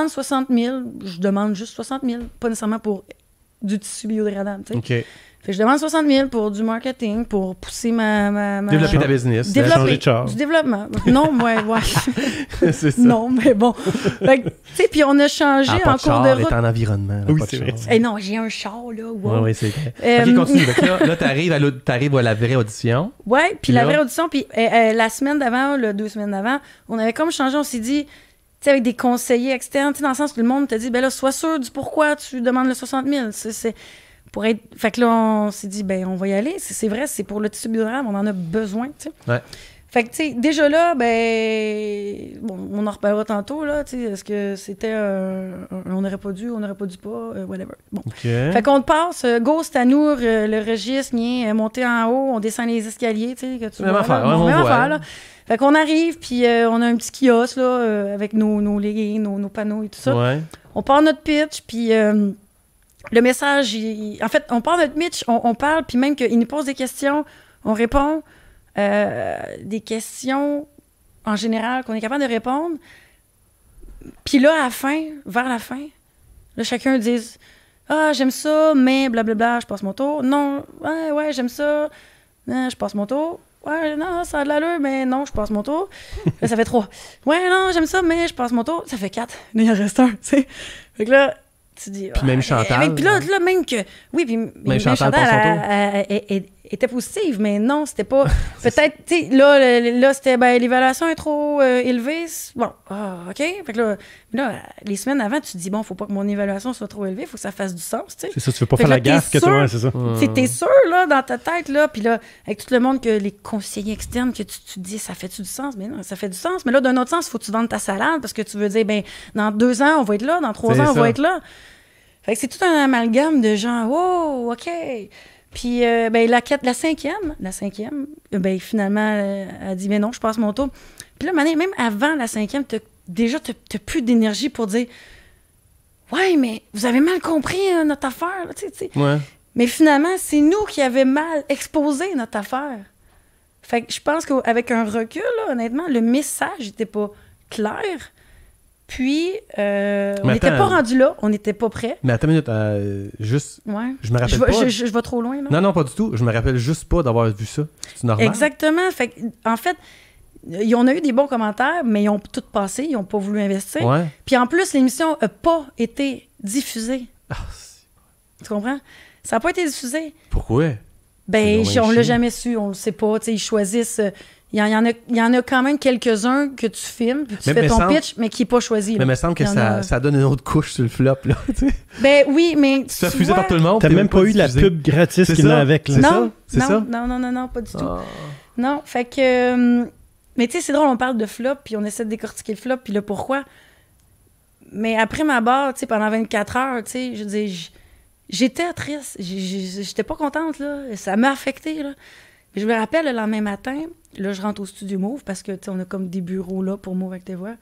60 000, je demande juste 60 000, pas nécessairement pour du tissu biodégradable, tu sais. OK. Fait que je demande 60 000 pour du marketing, pour pousser ma... Développer ta business. Développer, du développement. Non, ouais. C'est ça. Non, mais bon. Fait que, tu sais, puis on a changé en cours de route. Est en environnement. Oui, c'est vrai. Hey, non, j'ai un char, là. Wow. Oui, c'est vrai. OK, continue. Donc là, t'arrives à la vraie audition. Ouais, puis la vraie audition, puis la semaine d'avant, 2 semaines d'avant, on avait comme changé, on s'est dit... Tu sais, avec des conseillers externes, tu sais, dans le sens que le monde te dit, ben là, sois sûr du pourquoi tu demandes le 60 000. C'est pour être... Fait que là, on s'est dit, ben on va y aller. C'est vrai, c'est pour le tissu biodégradable, on en a besoin, tu sais. Ouais. Fait que, tu sais, déjà là, ben... Bon, on en reparlera tantôt, là, tu sais, est-ce que c'était on n'aurait pas dû pas, whatever. Bon. Okay. Fait qu'on passe, Ghost à nous, le registre, monter en haut, on descend les escaliers, tu sais, que tu vois, même affaire, là. Fait qu'on arrive, puis on a un petit kiosque, là, avec nos leggings, nos panneaux et tout ça. Ouais. On part notre pitch, puis le message, en fait, on part notre pitch, on parle, puis même qu'il nous pose des questions, on répond des questions, en général, qu'on est capable de répondre. Puis là, à la fin, vers la fin, là, chacun dit « Ah, j'aime ça, mais blablabla, je passe mon tour. Non, ouais, j'aime ça, je passe mon tour. Ouais, non, ça a de l'allure, mais non, je passe mon tour. » Là, ça fait 3. Ouais, non, j'aime ça, mais je passe mon tour. Ça fait 4. Là, il en reste un, tu sais. Fait que là, Tu dis, puis même Chantal. Puis là, même que... Oui, puis même Chantal elle était positive, mais non, c'était pas... Peut-être, tu sais, là c'était, l'évaluation est trop élevée. Bon, OK. Fait que là, les semaines avant, tu te dis, bon, faut pas que mon évaluation soit trop élevée, faut que ça fasse du sens, tu sais. C'est ça, tu veux pas faire la gaffe que toi, c'est ça. T'es sûr, là, dans ta tête, là, puis là, avec tout le monde, que les conseillers externes, que tu te dis, ça fait-tu du sens? Mais non, ça fait du sens. Mais là, d'un autre sens, il faut que tu vendes ta salade, parce que tu veux dire, dans 2 ans, on va être là, dans 3 ans, on va être là. Fait que c'est tout un amalgame de genre, oh, OK. Puis, la cinquième, finalement, elle a dit, mais non, je passe mon tour. Puis là, même avant la 5e, t'as plus d'énergie pour dire, ouais, mais vous avez mal compris notre affaire, là, tu sais. Ouais. Mais finalement, c'est nous qui avions mal exposé notre affaire. Fait que je pense qu'avec un recul, là, honnêtement, le message n'était pas clair. Puis, on n'était pas rendu là, on n'était pas prêt. Mais attends une minute, juste... Ouais. Je me rappelle pas... Je vais trop loin, là? Non, pas du tout. Je me rappelle juste pas d'avoir vu ça. C'est normal? Exactement. Fait en fait, on a eu des bons commentaires, mais ils ont tout passé, ils n'ont pas voulu investir. Ouais. Puis en plus, l'émission n'a pas été diffusée. Tu comprends? Ça n'a pas été diffusé. Pourquoi? On l'a jamais su, on le sait pas. Ils choisissent... Il y en a quand même quelques-uns que tu filmes, puis tu fais ton pitch, mais qui n'est pas choisi. Mais il me semble que ça donne une autre couche sur le flop, là. Oui, mais tu fais refuser par tout le monde. T'as même pas eu la pub gratis qu'il a avec. Non, pas du tout. Non, fait que... mais tu sais, c'est drôle, on parle de flop, puis on essaie de décortiquer le flop, puis le pourquoi. Mais après ma barre, tu sais, pendant 24 heures, tu sais, je veux dire, j'étais triste. J'étais pas contente, là. Ça m'a affectée, là. Je me rappelle, le lendemain matin, là, je rentre au studio Move parce que, tu sais, on a comme des bureaux là pour Move avec tes voix.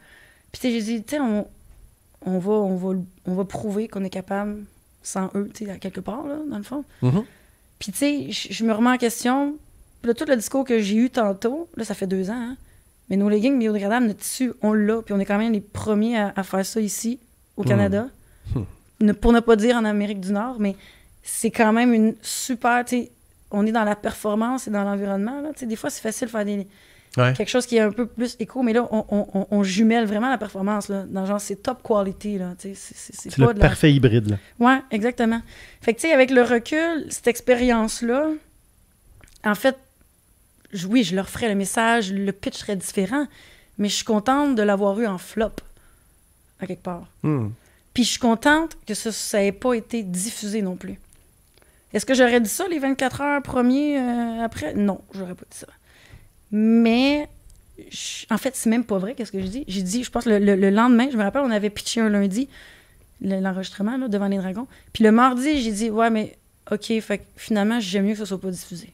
Puis, tu sais, j'ai dit, tu sais, on va prouver qu'on est capable sans eux, tu sais, à quelque part, là, dans le fond. Mm-hmm. Puis, tu sais, je me remets en question. Puis là, tout le discours que j'ai eu tantôt, là, ça fait 2 ans, hein, mais nos leggings biodégradables, notre tissu, on l'a. Puis, on est quand même les premiers à faire ça ici, au Canada. Pour ne pas dire en Amérique du Nord, mais c'est quand même une super, tu sais, on est dans la performance et dans l'environnement. Là. Des fois, c'est facile de faire quelque chose qui est un peu plus éco, mais là, on jumelle vraiment la performance. Là, dans genre, c'est top quality. Là, c'est pas le parfait hybride. Là. Ouais, exactement. Fait que, tu sais, avec le recul, cette expérience-là, en fait, oui, je leur ferais le message, le pitch serait différent, mais je suis contente de l'avoir eu en flop, à quelque part. Puis je suis contente que ça n'ait pas été diffusé non plus. Est-ce que j'aurais dit ça les 24 heures premiers après? Non, j'aurais pas dit ça. Mais, en fait, c'est même pas vrai, qu'est-ce que je dis? J'ai dit, je pense, le lendemain, je me rappelle, on avait pitché un lundi, l'enregistrement, là, devant les dragons. Puis le mardi, j'ai dit, ouais, mais, OK, fait que finalement, j'aime mieux que ça soit pas diffusé.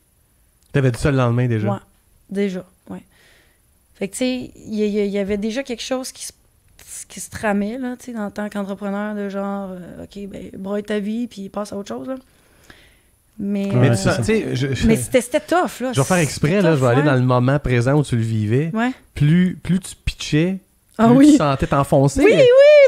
T'avais dit ça le lendemain, déjà? Ouais, déjà, ouais. Fait que, tu sais, il y avait déjà quelque chose qui se tramait, là, tu sais, en tant qu'entrepreneur, de genre, OK, broye ta vie, puis passe à autre chose, là. Mais c'était tough, là. Je vais faire exprès, là, je vais aller dans le moment présent où tu le vivais. Ouais. Plus tu pitchais, plus tu sentais t'enfoncer. Oui,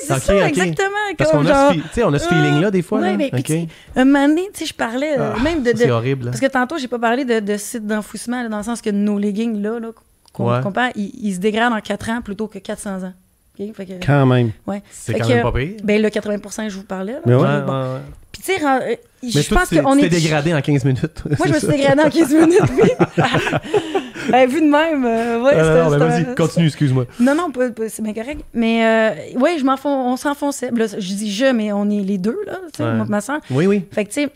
c'est ça, exactement. Parce qu'on a ce feeling-là, des fois. Oui, mais puis, un moment donné, tu sais, je parlais même de... C'est horrible. Parce que tantôt, j'ai pas parlé de site d'enfouissement, là, dans le sens que nos leggings, là qu'on compare, ils se dégradent en 4 ans plutôt que 400 ans. Okay? Fait que, quand même. Ouais. C'est quand même pas pire. Le 80%, je vous parlais. Là, Puis, tu sais, je pense qu'on est... Tu t'es dégradé en 15 minutes. Moi, je me suis dégradé en 15 minutes, oui. Vu de même, ouais. Vas-y, continue, excuse-moi. Non, c'est bien correct. Mais, ouais, on s'enfonçait. Là, je dis mais on est les deux, là, tu sais, moi et ma soeur. Oui. Fait que, tu sais,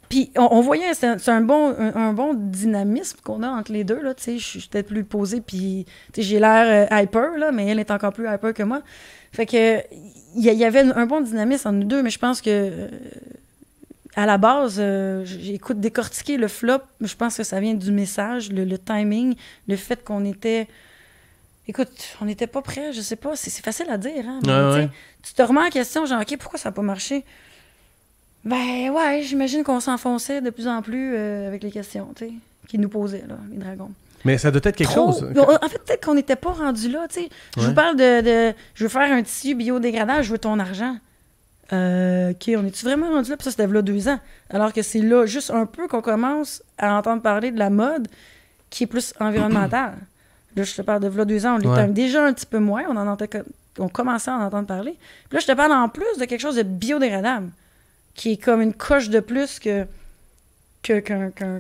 puis on voyait, c'est un bon dynamisme qu'on a entre les deux, là, tu sais. Je suis peut-être plus posée, puis, tu sais, j'ai l'air hyper, là, mais elle est encore plus hyper que moi. Fait que, il y avait un bon dynamisme entre nous deux, mais je pense que... à la base, j'écoute décortiquer le flop. Je pense que ça vient du message, le timing, le fait qu'on était... Écoute, on n'était pas prêts, je sais pas. C'est facile à dire, hein? Mais, tu te remets en question, genre, OK, pourquoi ça n'a pas marché? Ben ouais, j'imagine qu'on s'enfonçait de plus en plus avec les questions, tu sais, qu'ils nous posaient, là, les dragons. Mais ça doit être quelque chose. En fait, peut-être qu'on n'était pas rendu là, tu sais. Je vous parle de... Je veux faire un tissu biodégradable, je veux ton argent. OK, on est-tu vraiment rendu là? Puis ça, c'était là 2 ans. Alors que c'est là, juste un peu, qu'on commence à entendre parler de la mode qui est plus environnementale. Là, je te parle de là 2 ans, on l'était déjà un petit peu moins, on en entendait on commençait à en entendre parler. Puis là, je te parle en plus de quelque chose de biodégradable, qui est comme une coche de plus qu'un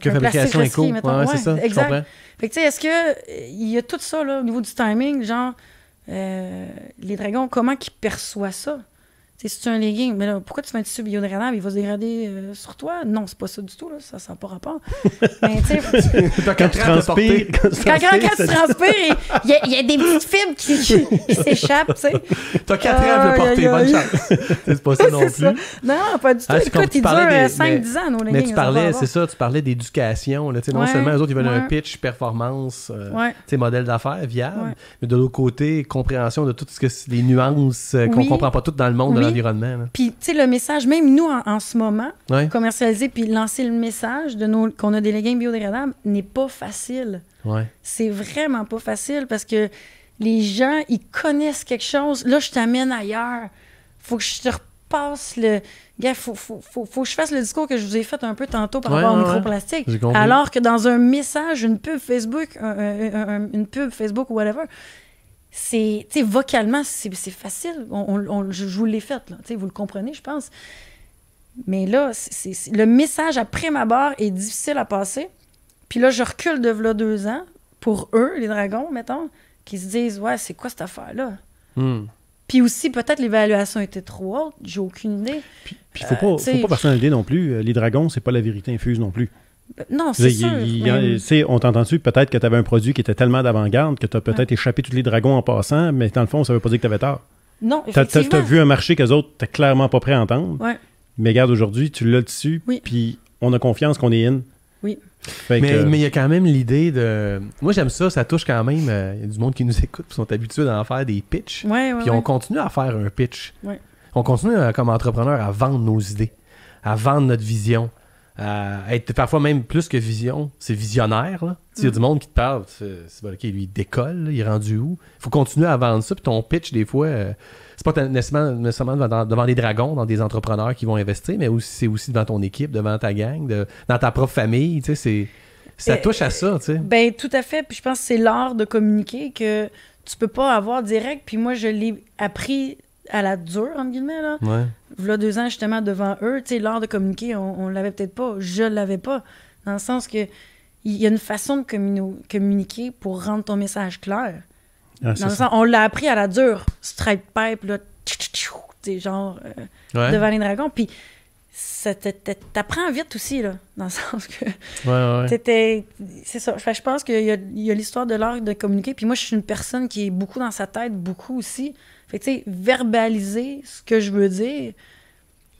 fabrication éco. Mettons. C'est ça, exact. Fait que, tu sais, est-ce qu'il y a tout ça, là, au niveau du timing, genre, les dragons, comment qu'ils perçoivent ça? Si tu as un legging, mais là, pourquoi tu mets un tissu biodégradable? Il va se dégrader sur toi? Non, c'est pas ça du tout, là. Ça n'a pas rapport. Mais tu sais, quand tu transpires, quand tu transpires, il y a des petites fibres qui s'échappent, tu sais. T'as 4 ans à le porter, bonne chance. C'est pas ça non plus. Ça. Non, pas du tout. Écoute, ils durent 5-10 ans, nos leggings. Mais tu parlais, c'est ça, tu parlais d'éducation. Non seulement eux autres, ils veulent un pitch, performance, modèle d'affaires viable, mais de l'autre côté, compréhension de toutes les nuances qu'on comprend pas toutes dans le monde de l'environnement. Puis, tu sais, le message, même nous, en ce moment, commercialiser puis lancer le message qu'on a des leggings biodégradables n'est pas facile. C'est vraiment pas facile parce que les gens, ils connaissent quelque chose. Là, je t'amène ailleurs. Faut que je te repasse le... Gars, faut que je fasse le discours que je vous ai fait un peu tantôt par rapport au microplastique. Alors que dans un message, une pub Facebook, ou whatever... Tu sais, vocalement, c'est facile. Je vous l'ai fait, là. Tu sais, vous le comprenez, je pense. Mais là, le message après ma barre est difficile à passer. Puis là, je recule de là 2 ans pour eux, les dragons, mettons, qui se disent « Ouais, c'est quoi cette affaire-là? Puis aussi, peut-être l'évaluation était trop haute. J'ai aucune idée. Puis il ne faut pas personnaliser non plus. Les dragons, c'est pas la vérité infuse non plus. Non, c'est sûr. On t'entend-tu peut-être que tu avais un produit qui était tellement d'avant-garde que tu as peut-être échappé tous les dragons en passant, mais dans le fond, ça veut pas dire que tu avais tort. Non, effectivement. Tu as vu un marché qu'eux autres, tu n'es clairement pas prêt à entendre. Mais regarde, aujourd'hui, tu l'as dessus, puis on a confiance qu'on est in. Oui. Mais il y a quand même l'idée de... Moi, j'aime ça, ça touche quand même... Il y a du monde qui nous écoute, qui sont habitués d'en faire des pitchs. Puis on continue à faire un pitch. On continue, comme entrepreneur, à vendre nos idées, à vendre notre vision, à être parfois même plus que vision, c'est visionnaire. Il y a du monde qui te parle, c'est OK, lui, il décolle, là, il est rendu où? Il faut continuer à vendre ça, puis ton pitch, des fois, c'est pas nécessairement devant des dragons, dans des entrepreneurs qui vont investir, mais c'est aussi devant ton équipe, devant ta gang, dans ta propre famille, tu sais, ça touche à ça, tu sais. Ben, tout à fait, puis je pense que c'est l'art de communiquer que tu peux pas avoir direct, puis moi, je l'ai appris à la dure, entre guillemets, là. Là, 2 ans, justement, devant eux, tu sais, l'art de communiquer, on l'avait peut-être pas, je l'avais pas, dans le sens que il y a une façon de communiquer pour rendre ton message clair. Dans le sens, on l'a appris à la dure, straight pipe, là, genre, devant les dragons, puis t'apprends vite aussi, là, dans le sens que c'est ça. Je pense qu'il y a l'histoire de l'art de communiquer, puis moi, je suis une personne qui est beaucoup dans sa tête, beaucoup aussi. Fait que, tu sais, verbaliser ce que je veux dire,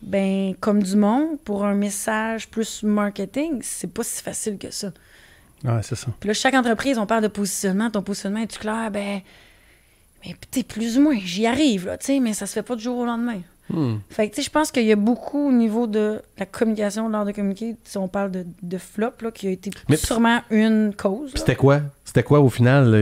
ben, comme du monde, pour un message plus marketing, c'est pas si facile que ça. Ouais, c'est ça. Puis là, chaque entreprise, on parle de positionnement. Ton positionnement, est-tu clair? Ben, mais tu sais, plus ou moins, j'y arrive, là, tu sais, mais ça se fait pas du jour au lendemain. Fait que, tu sais, je pense qu'il y a beaucoup au niveau de la communication, de l'art de communiquer. Si on parle de flop, là, qui a été sûrement une cause. C'était quoi? C'était quoi, au final?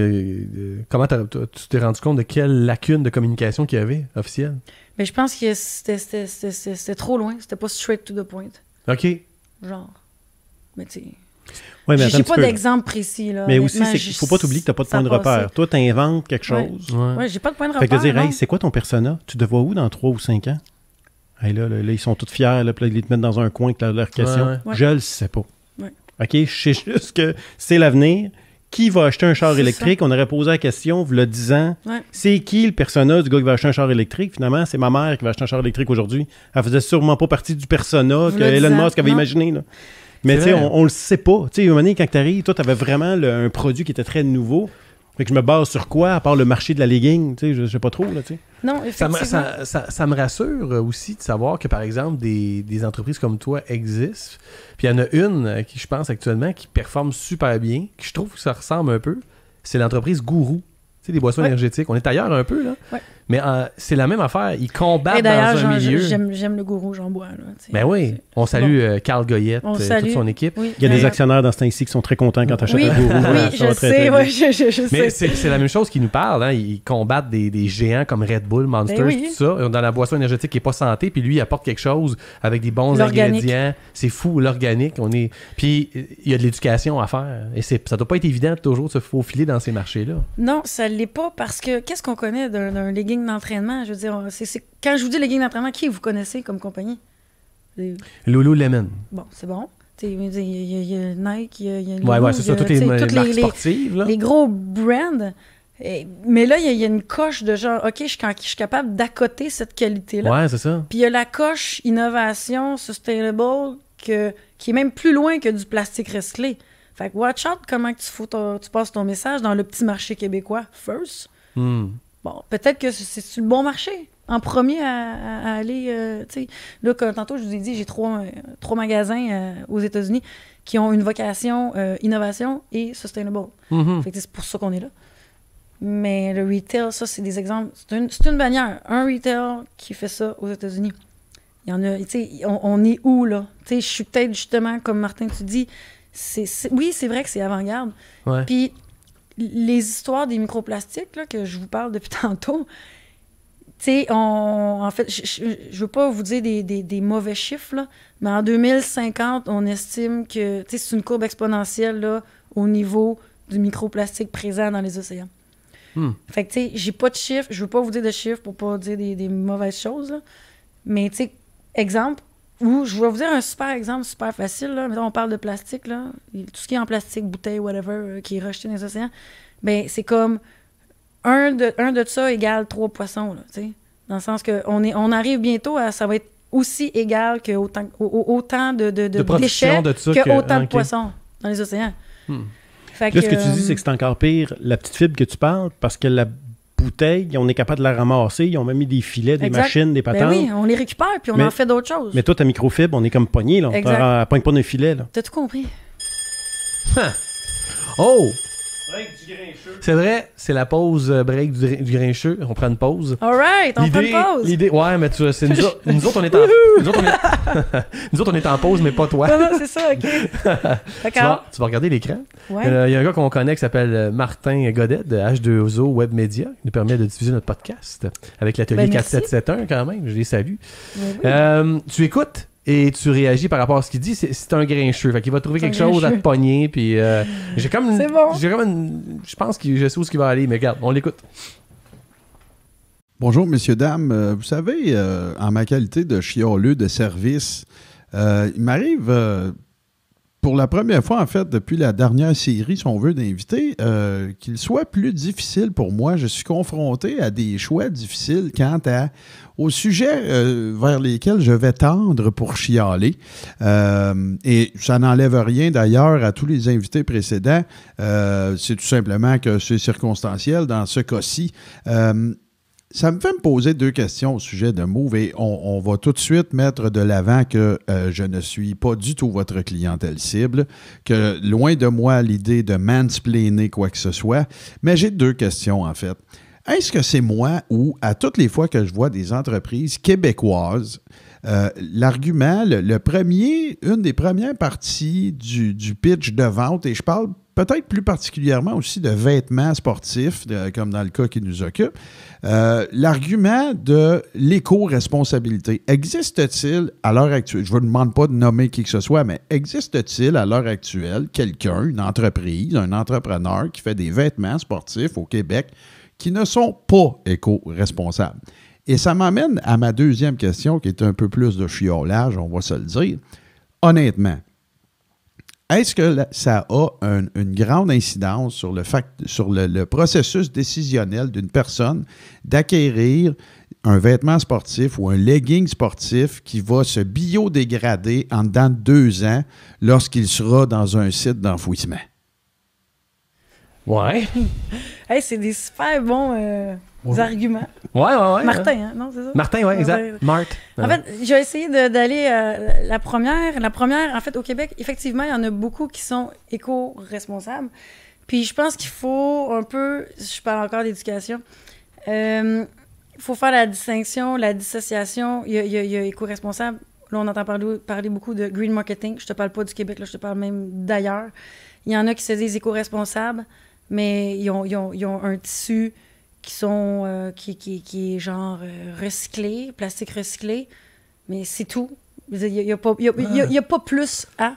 Comment tu t'es rendu compte de quelle lacune de communication qu'il y avait, officielle? Mais je pense que c'était trop loin. C'était pas straight to the point. OK. Genre. Mais tu sais... Ouais, j'ai pas d'exemple précis, là. Mais aussi, il faut pas t'oublier que t'as pas de point de repère. Toi, t'inventes quelque chose. Ouais, j'ai pas de point de repère. Fait que dire, hey, c'est quoi ton persona? Tu te vois où dans 3 ou 5 ans? Hey, là, ils sont tous fiers, là, puis là, ils te mettent dans un coin avec leur question. Je le sais pas. OK? Je sais juste que c'est l'avenir. Qui va acheter un char électrique? On aurait posé la question, vous le 10 ans. C'est qui le persona du gars qui va acheter un char électrique? Finalement, c'est ma mère qui va acheter un char électrique aujourd'hui. Elle faisait sûrement pas partie du persona que Elon Musk avait imaginé, là. Mais tu sais, on le sait pas. Tu sais, à un moment donné, quand tu arrives, toi, tu avais vraiment un produit qui était très nouveau. Fait que je me base sur quoi, à part le marché de la legging? Tu sais, je sais pas trop, là, tu sais. Non, effectivement. Ça me rassure aussi de savoir que, par exemple, des entreprises comme toi existent. Puis il y en a une qui, je pense, actuellement, qui performe super bien, qui je trouve que ça ressemble un peu. C'est l'entreprise Gourou. Tu sais, des boissons énergétiques. On est ailleurs un peu, là. Mais c'est la même affaire. Ils combattent dans un milieu. J'aime le Gourou, j'en bois. Là, ben oui. On salue Carl Goyette, toute son équipe. Oui. Il y a des actionnaires dans ce temps-ci qui sont très contents quand tu achètes un Gourou. Oui, je sais. Mais c'est la même chose qu'ils nous parlent. Hein. Ils combattent des géants comme Red Bull, Monster, tout ça. Dans la boisson énergétique qui n'est pas santé. Puis lui, il apporte quelque chose avec des bons ingrédients. C'est fou, l'organique. Puis il y a de l'éducation à faire. Et ça ne doit pas être évident toujours de se faufiler dans ces marchés-là. Non, ça ne l'est pas parce que qu'est-ce qu'on connaît d'un legging leggings d'entraînement. Je veux dire, quand je vous dis leggings d'entraînement, qui vous connaissez comme compagnie? Lululemon. Bon, c'est bon. Il y a Nike, il y a Lulu, ouais, c'est ça, toutes les marques sportives. Là. Les gros brands. Mais là, il y a une coche de genre, OK, je suis capable d'accoter cette qualité-là. Ouais, c'est ça. Puis il y a la coche innovation, sustainable, qui est même plus loin que du plastique recyclé. Fait que watch out comment tu passes ton message dans le petit marché québécois, first. Bon, peut-être que c'est le bon marché. En premier à aller, tu sais, là, tantôt, je vous ai dit, j'ai trois magasins aux États-Unis qui ont une vocation innovation et sustainable. Fait que c'est pour ça qu'on est là. Mais le retail, ça, c'est des exemples. C'est une bannière. Un retail qui fait ça aux États-Unis. Il y en a, tu sais, on est où, là? Tu sais, je suis peut-être justement, comme Martin, tu dis, oui, c'est vrai que c'est avant-garde. Ouais. Puis les histoires des microplastiques, là, que je vous parle depuis tantôt, tu sais, en fait, je veux pas vous dire des mauvais chiffres, là, mais en 2050, on estime que, tu sais, c'est une courbe exponentielle, là, au niveau du microplastique présent dans les océans. Fait que, tu sais, j'ai pas de chiffres, je veux pas vous dire de chiffres pour pas dire des mauvaises choses, là. Mais, tu sais, exemple, je vais vous dire un super exemple, super facile, là. Mettons, on parle de plastique, là. Tout ce qui est en plastique, bouteille, whatever, qui est rejeté dans les océans, ben c'est comme un de ça égale 3 poissons, là, tu sais. Dans le sens qu'on arrive bientôt à... Ça va être aussi égal que autant de déchets que autant de poissons dans les océans. Fait que, là, ce que tu dis, c'est que c'est encore pire, la petite fibre que tu parles, parce que la bouteille, on est capable de la ramasser, ils ont même mis des filets, des machines, des patentes. Ben oui, on les récupère, puis on en fait d'autres choses. Mais toi, ta microfibre, on est comme pogné, là. On pogne pas d'un filet, là. T'as tout compris. Oh! Break du grincheux. C'est vrai, c'est la pause break du grincheux. On prend une pause. All right, on prend une pause. Ouais, mais c'est nous autres, on est en... nous autres, on est en pause, mais pas toi. Non, c'est ça, OK. D'accord. Tu vas regarder l'écran. Ouais. Il y a un gars qu'on connaît qui s'appelle Martin Godet de H2O Web Media, qui nous permet de diffuser notre podcast avec l'atelier 4771 quand même. Je les salue. Oui. Tu écoutes et tu réagis par rapport à ce qu'il dit. C'est un grincheux. Fait qu'il va trouver quelque chose à te pogner. Puis j'ai comme... C'est bon. Je pense que je sais où ce qu'il va aller, mais regarde, on l'écoute. Bonjour, messieurs, dames. Vous savez, en ma qualité de chialeux de service, il m'arrive, pour la première fois, en fait, depuis la dernière série, si on veut, d'invités, qu'il soit plus difficile pour moi. Je suis confronté à des choix difficiles quant aux sujets vers lesquels je vais tendre pour chialer. Et ça n'enlève rien, d'ailleurs, à tous les invités précédents. C'est tout simplement que c'est circonstanciel dans ce cas-ci. Ça me fait me poser deux questions au sujet de Move et on va tout de suite mettre de l'avant que je ne suis pas du tout votre clientèle cible, que loin de moi l'idée de mansplainer quoi que ce soit, mais j'ai deux questions en fait. Est-ce que c'est moi ou à toutes les fois que je vois des entreprises québécoises, l'argument, une des premières parties du pitch de vente, et je parle peut-être plus particulièrement aussi de vêtements sportifs, comme dans le cas qui nous occupe, l'argument de l'éco-responsabilité. Existe-t-il à l'heure actuelle, je ne vous demande pas de nommer qui que ce soit, mais existe-t-il à l'heure actuelle quelqu'un, une entreprise, un entrepreneur qui fait des vêtements sportifs au Québec qui ne sont pas éco-responsables? Et ça m'amène à ma deuxième question, qui est un peu plus de chiolage, on va se le dire. Honnêtement, est-ce que ça a une grande incidence sur le processus décisionnel d'une personne d'acquérir un vêtement sportif ou un legging sportif qui va se biodégrader en dedans de 2 ans lorsqu'il sera dans un site d'enfouissement? Ouais. Hey, c'est des super bons arguments. Ouais. Martin, hein? Non, c'est ça? Martin, ouais, exact. Marthe. En fait, j'ai essayé d'aller la première, en fait, au Québec, effectivement, il y en a beaucoup qui sont éco-responsables. Puis je pense qu'il faut un peu, je parle encore d'éducation, il faut faire la distinction, la dissociation. Il y a éco-responsable. Là, on entend parler beaucoup de green marketing. Je te parle pas du Québec, là, je te parle même d'ailleurs. Il y en a qui se disent éco-responsables, mais ils ont un tissu qui est genre recyclé, plastique recyclé, mais c'est tout. Il n'y a pas plus à.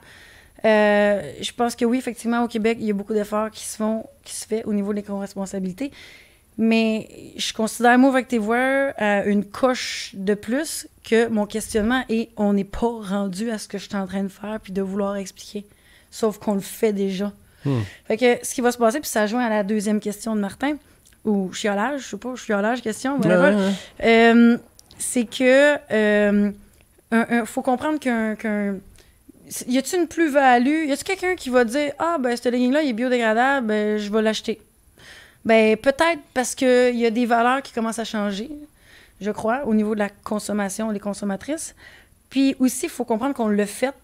Je pense que oui, effectivement, au Québec, il y a beaucoup d'efforts qui se fait au niveau de l'éco-responsabilité. Mais je considère Move Activewear à une coche de plus que mon questionnement et on n'est pas rendu à ce que je suis en train de faire puis de vouloir expliquer. Sauf qu'on le fait déjà. Fait que ce qui va se passer, puis ça joint à la deuxième question de Martin, ou chiolage, je sais pas, chiolage, question, whatever. C'est que faut comprendre qu'un y a-t-il une plus-value? Y a-t-il quelqu'un qui va dire « Ah, ben, ce legging-là, il est biodégradable, ben, je vais l'acheter. » Ben, peut-être parce qu'il y a des valeurs qui commencent à changer, je crois, au niveau de la consommation, les consommatrices. Puis aussi, il faut comprendre qu'on le fait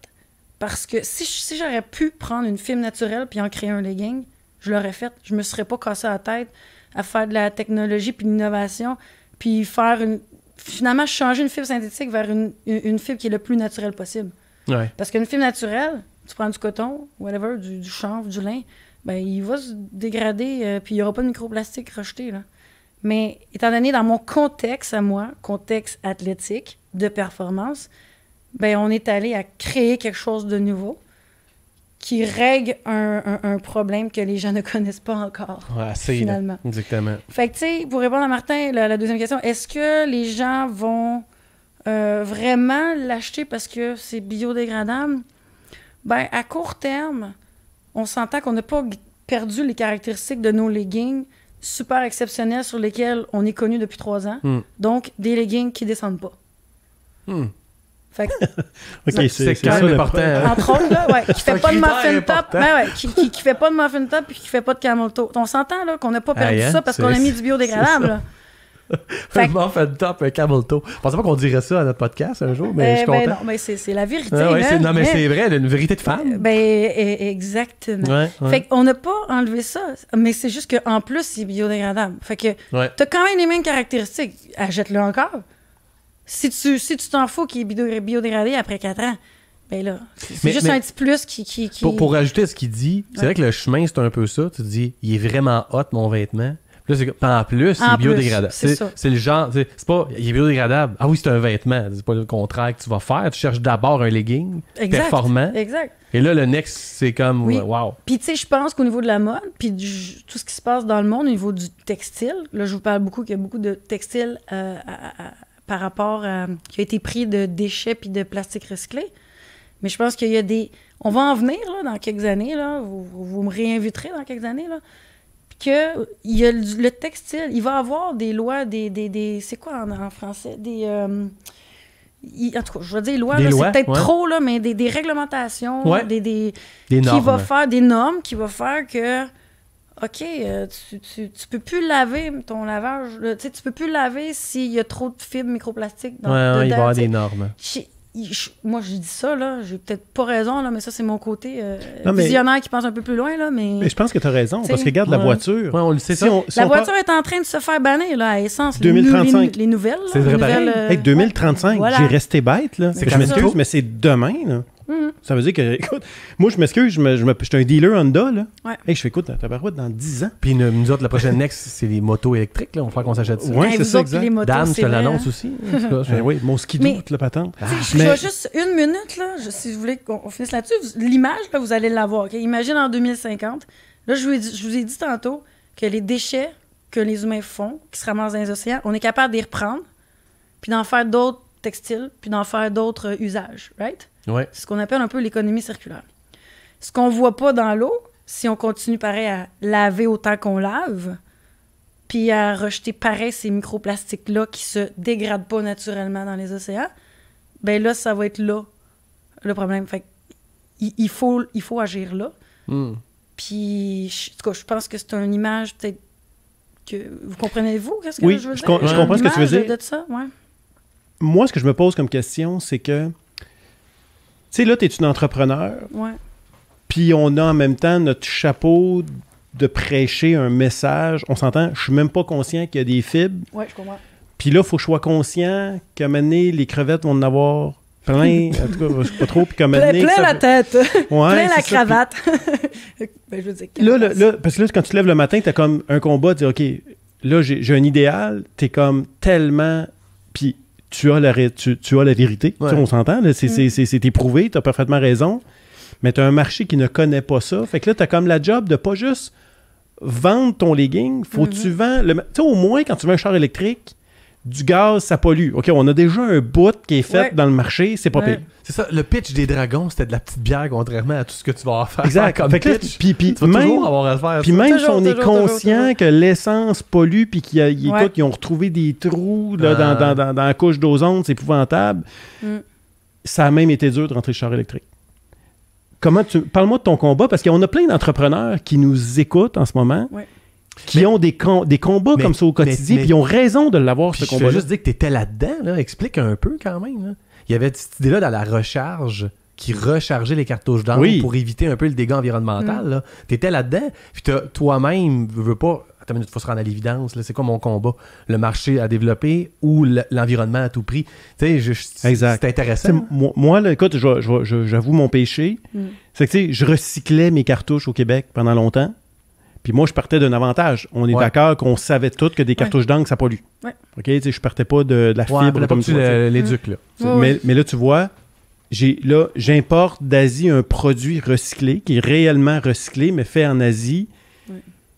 parce que si j'aurais pu prendre une fibre naturelle puis en créer un legging, je l'aurais fait. Je me serais pas cassé la tête à faire de la technologie puis de l'innovation puis faire finalement changer une fibre synthétique vers une fibre qui est le plus naturelle possible. Ouais. Parce qu'une fibre naturelle, tu prends du coton, whatever, du chanvre, du lin, ben il va se dégrader puis il n'y aura pas de microplastique rejeté, là. Mais étant donné dans mon contexte à moi, contexte athlétique, de performance, ben on est allé à créer quelque chose de nouveau qui règle un problème que les gens ne connaissent pas encore, finalement. Là. Exactement. Fait que, tu sais, pour répondre à Martin, la deuxième question, est-ce que les gens vont vraiment l'acheter parce que c'est biodégradable? Ben, à court terme, on s'entend qu'on n'a pas perdu les caractéristiques de nos leggings super exceptionnels sur lesquels on est connu depuis 3 ans. Donc, des leggings qui ne descendent pas. Fait que, OK, c'est quand même important. Entre autres, là, ouais, qui fait pas de muffin top, qui fait pas de muffin top puis qui fait pas de camel toe. On s'entend là qu'on n'a pas perdu ça parce qu'on a mis du biodégradable. Là. Un muffin top, un camel toe. Je pensais pas qu'on dirait ça à notre podcast un jour, mais je suis content. Non, mais c'est la vérité. Non, mais c'est vrai, une vérité de femme. Exactement. Fait qu'on n'a pas enlevé ça, mais c'est juste qu'en plus, c'est biodégradable. Fait que t'as quand même les mêmes caractéristiques. Achète-le encore. Si tu t'en fous qu'il est biodégradé après 4 ans, ben là, c'est juste un petit plus qui... Pour rajouter à ce qu'il dit, c'est vrai que le chemin, c'est un peu ça. Tu te dis, il est vraiment hot, mon vêtement. Puis là, en plus, il est biodégradable. C'est le genre... C'est pas... Il est biodégradable. Ah oui, c'est un vêtement. C'est pas le contraire que tu vas faire. Tu cherches d'abord un legging performant. Exact. Et là, le next, c'est comme... Wow. Puis tu sais, je pense qu'au niveau de la mode, puis tout ce qui se passe dans le monde, au niveau du textile, là, je vous parle beaucoup qu'il y a beaucoup de textiles par rapport à... qui a été pris de déchets puis de plastique recyclé. Mais je pense qu'il y a des... On va en venir, là, dans quelques années, là. Vous me réinviterez dans quelques années, là. Puis que il y a le textile. Il va y avoir des lois, c'est quoi en français? En tout cas, je veux dire lois, là, c'est peut-être trop, là, mais des réglementations, des normes. Qui va faire des normes, qui va faire que... OK, tu peux plus laver ton lavage. Tu peux plus laver s'il y a trop de fibres microplastiques dedans. Il va y avoir des normes. Moi, je dis ça, là. J'ai peut-être pas raison, là, mais ça, c'est mon côté visionnaire qui pense un peu plus loin, là. Mais je pense que tu as raison, parce que regarde la voiture. On le sait, la voiture est en train de se faire bannir, là, à essence. 2035. Les nouvelles. C'est vrai, pareil. 2035, j'ai resté bête, là. Je m'excuse, mais c'est demain, là. Ça veut dire que, écoute, moi, je m'excuse, je suis un dealer Honda, là. Je fais, écoute, tabarouette dans 10 ans. Puis nous autres, la prochaine next, c'est les motos électriques, là. On va faire qu'on s'achète ça. Oui, c'est ça, exact. Dan, je te l'annonce aussi. Oui, mon skidoo, la patente. Je vais juste une minute, là, si vous voulez qu'on finisse là-dessus. L'image, là, vous allez l'avoir. Okay? Imagine en 2050. Là, je vous ai dit tantôt que les déchets que les humains font, qui se ramassent dans les océans, on est capable de les reprendre, puis d'en faire d'autres textiles, puis d'en faire d'autres usages, right? Ouais. C'est ce qu'on appelle un peu l'économie circulaire. Ce qu'on voit pas dans l'eau, si on continue pareil à laver autant qu'on lave, puis à rejeter pareil ces microplastiques-là qui se dégradent pas naturellement dans les océans, ben là, ça va être là le problème. Fait il faut agir là. Puis, en tout cas, je pense que c'est une image peut-être que... Vous comprenez-vous? Qu'est-ce que je veux dire? Je comprends ce que tu veux dire. De ça, ouais. Moi, ce que je me pose comme question, c'est que tu sais, là, tu es une entrepreneur. Ouais. Puis on a en même temps notre chapeau de prêcher un message. On s'entend, je suis même pas conscient qu'il y a des fibres. Ouais, je comprends. Puis là, il faut que je sois conscient qu'à un moment donné, les crevettes vont en avoir plein. En tout cas, je sais pas trop. Puis qu'à un moment donné, plein la tête. Ouais, plein la cravate. Puis... ben, je veux dire, là, parce que là, quand tu te lèves le matin, tu as comme un combat de dire, OK, là, j'ai un idéal. Tu es comme tellement... Puis tu as la vérité. Ouais. On s'entend, c'est éprouvé, tu as parfaitement raison, mais tu as un marché qui ne connaît pas ça. Fait que là, tu as comme la job de pas juste vendre ton legging, faut que tu vends... Tu sais, au moins, quand tu vends un char électrique, du gaz, ça pollue. OK, on a déjà un bout qui est fait dans le marché, c'est pas pire. C'est ça, le pitch des dragons, c'était de la petite bière, contrairement à tout ce que tu vas avoir faire. Exact. Comme pitch. Puis tu vas toujours avoir à faire. Puis même si on est toujours, conscient que l'essence pollue, puis qu'ils ont retrouvé des trous là, dans la couche d'ozone, c'est épouvantable, ça a même été dur de rentrer le char électrique. Parle-moi de ton combat, parce qu'on a plein d'entrepreneurs qui nous écoutent en ce moment. Qui ont des combats comme ça au quotidien, puis ils ont raison de l'avoir, ce combat-là. Je veux juste dire que tu étais là-dedans, là. Explique un peu quand même. Là. Il y avait cette idée-là dans la recharge qui rechargeait les cartouches d'encre pour éviter un peu le dégât environnemental. Tu étais là-dedans, puis toi-même, veux pas... Attends une minute, il faut se rendre à l'évidence. C'est quoi mon combat? Le marché à développer ou l'environnement à tout prix? Tu sais, c'est intéressant. Moi, là, écoute, j'avoue mon péché. C'est que je recyclais mes cartouches au Québec pendant longtemps. Puis moi, je partais d'un avantage. On est d'accord qu'on savait tous que des cartouches d'encre, ça pollue. OK? Je partais pas de la fibre comme ça. L'éduc, là. Mais là, tu vois, j'importe d'Asie un produit recyclé, qui est réellement recyclé, mais fait en Asie,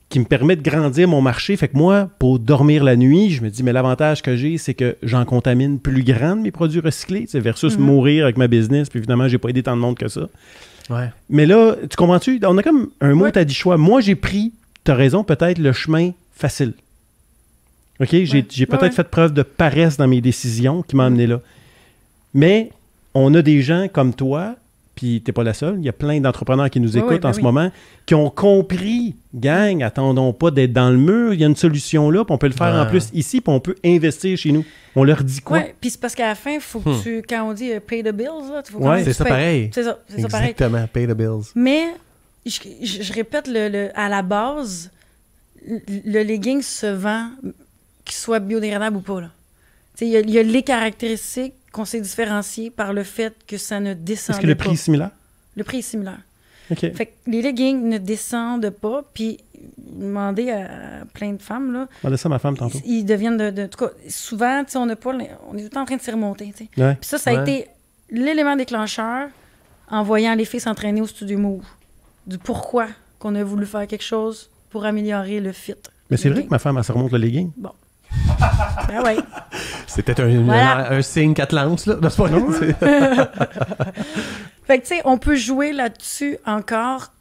qui me permet de grandir mon marché. Fait que moi, pour dormir la nuit, je me dis, mais l'avantage que j'ai, c'est que j'en contamine plus grand de mes produits recyclés, versus mourir avec ma business. Puis évidemment, j'ai pas aidé tant de monde que ça. Mais là, tu comprends-tu? On a comme un mot, t'as dit choix. Moi, j'ai pris, t'as raison, peut-être le chemin facile. OK? J'ai peut-être fait preuve de paresse dans mes décisions qui m'ont amené là. Mais on a des gens comme toi, puis t'es pas la seule, il y a plein d'entrepreneurs qui nous écoutent en ce moment, qui ont compris, gang, attendons pas d'être dans le mur, il y a une solution là, puis on peut le faire en plus ici, puis on peut investir chez nous. On leur dit quoi? Oui, puis c'est parce qu'à la fin, il faut que tu, quand on dit pay the bills, là, il faut c'est ça pareil. C'est ça pareil. Exactement, pay the bills. Mais, je répète, à la base, le legging se vend, qu'il soit biodégradable ou pas, là. Il y a les caractéristiques qu'on s'est différenciées par le fait que ça ne descend pas. Est-ce que le prix est similaire? Le prix est similaire. OK. Fait que les leggings ne descendent pas, puis demander à plein de femmes, là... On a ça à ma femme tantôt. Ils deviennent en tout cas, souvent, on est tout le temps en train de s'y remonter, tu sais. Ouais. Puis ça a été l'élément déclencheur en voyant les filles s'entraîner au Studio Move. Du pourquoi qu'on a voulu faire quelque chose pour améliorer le fit. Mais c'est vrai que ma femme, elle se remonte le legging. Bon. Ben ouais. C'était un signe qu'elle te lance, là. Non, c'est pas non. Fait que, tu sais, on peut jouer là-dessus encore.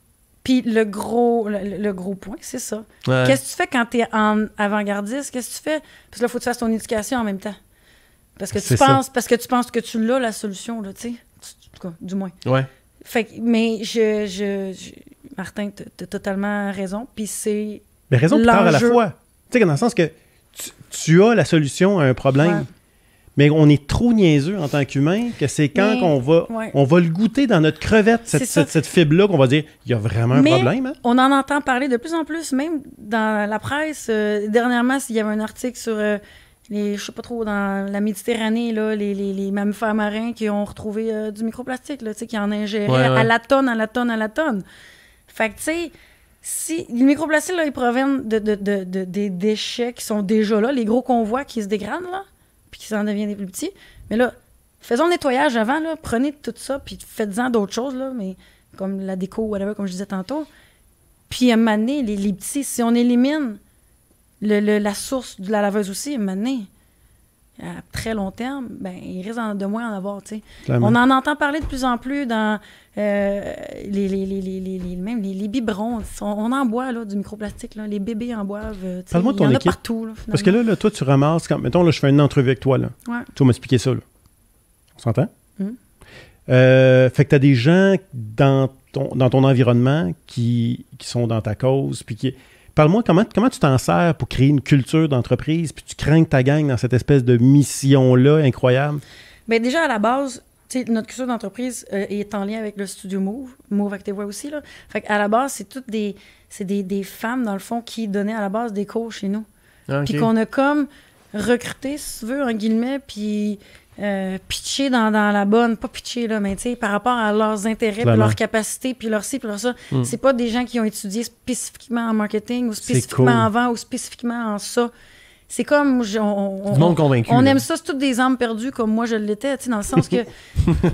Puis le gros point, c'est ça. Ouais. Qu'est-ce que tu fais quand tu es en avant-gardiste? Qu'est-ce que tu fais? Parce que là, il faut que tu fasses ton éducation en même temps. Parce que tu penses que tu l'as, la solution, là, tu sais. En tout cas, du moins. Ouais. Fait que, mais Martin, t'as totalement raison. Puis c'est. Mais raison plus tard à la fois. Tu sais, dans le sens que tu as la solution à un problème. Mais on est trop niaiseux en tant qu'humain que c'est quand on va le goûter dans notre crevette, cette fibre-là, qu'on va dire, il y a vraiment un problème. Hein? On en entend parler de plus en plus, même dans la presse. Dernièrement, il y avait un article sur, je sais pas trop, dans la Méditerranée, là, les mammifères marins qui ont retrouvé du microplastique, là, qui en ingéraient à la tonne. Fait que, tu sais, si les microplastiques, là, ils proviennent des déchets qui sont déjà là, les gros convois qui se dégradent, là, puis qui s'en deviennent des plus petits. Mais là, faisons le nettoyage avant, là, prenez tout ça, puis faites-en d'autres choses, là, mais comme la déco, whatever, comme je disais tantôt. Puis à un moment donné, les petits, si on élimine la source de la laveuse aussi, à un moment donné, à très long terme, ben, il risque de moins en avoir, tu sais. On en entend parler de plus en plus dans même les biberons. On en boit, là, du microplastique, là. Les bébés en boivent. Parle-moi de ton équipe. Partout, là, parce que là, toi, tu ramasses... Mettons, là, je fais une entrevue avec toi, là. Ouais. Tu vas m'expliquer ça, là. On s'entend? Fait que tu as des gens dans ton environnement qui sont dans ta cause, puis qui... Parle-moi, comment tu t'en sers pour créer une culture d'entreprise, puis tu crains que ta gang dans cette espèce de mission-là incroyable? Bien, déjà, à la base, notre culture d'entreprise est en lien avec le Studio Move Activewear aussi, là. Fait qu'à la base, c'est toutes des femmes, dans le fond, qui donnaient à la base des cours chez nous. Okay. Puis qu'on a comme recruté, si tu veux, en guillemets, puis... pitcher dans la bonne, pas pitcher là, mais tu sais, par rapport à leurs intérêts, puis leurs capacités, puis leur ci, puis leur ça. C'est pas des gens qui ont étudié spécifiquement en marketing ou spécifiquement en vente ou spécifiquement en ça c'est comme du monde convaincu. On aime ça, c'est toutes des âmes perdues comme moi je l'étais, tu sais, dans le sens que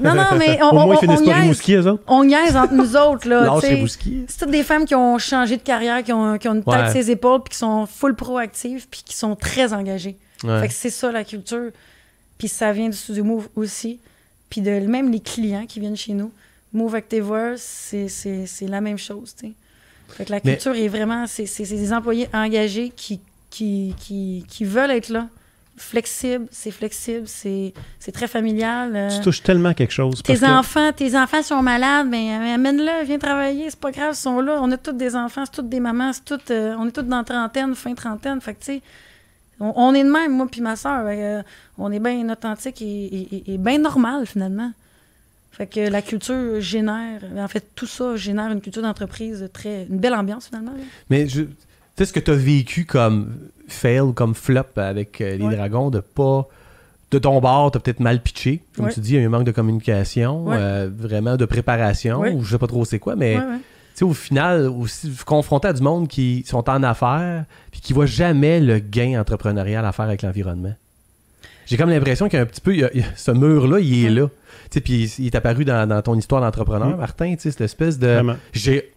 non, mais au moins ils finissent pas Rimouski, eux autres. On niaise entre nous autres là, tu sais. C'est toutes des femmes qui ont changé de carrière, qui ont une tête sur ses épaules, puis qui sont full proactives, puis qui sont très engagées. Fait que c'est ça la culture. Puis ça vient du studio Move aussi, puis de même les clients qui viennent chez nous. Move Activewear, c'est la même chose, tu sais. Fait que la culture est vraiment, c'est des employés engagés qui veulent être là. Flexible, c'est très familial. Tu touches tellement quelque chose. Tes enfants sont malades, mais amène-le, viens travailler, c'est pas grave, ils sont là. On a tous des enfants, c'est toutes des mamans, on est tous dans la trentaine, fin trentaine. Fait que tu sais, on est de même, moi puis ma soeur. On est bien authentique et bien normal, finalement. Fait que la culture génère, en fait, tout ça génère une culture d'entreprise une belle ambiance, finalement. Là. Mais tu sais, ce que tu as vécu comme fail, comme flop avec les Dragons, de ton bord, tu as peut-être mal pitché. Comme tu dis, il y a eu un manque de communication, vraiment de préparation, ou je sais pas trop c'est quoi, mais tu sais, au final, aussi confronté à du monde qui sont en affaires puis qui voit jamais le gain entrepreneurial à faire avec l'environnement. J'ai comme l'impression qu'il y a un petit peu, ce mur-là, il est là. Puis il est apparu dans ton histoire d'entrepreneur, Martin, cette espèce de...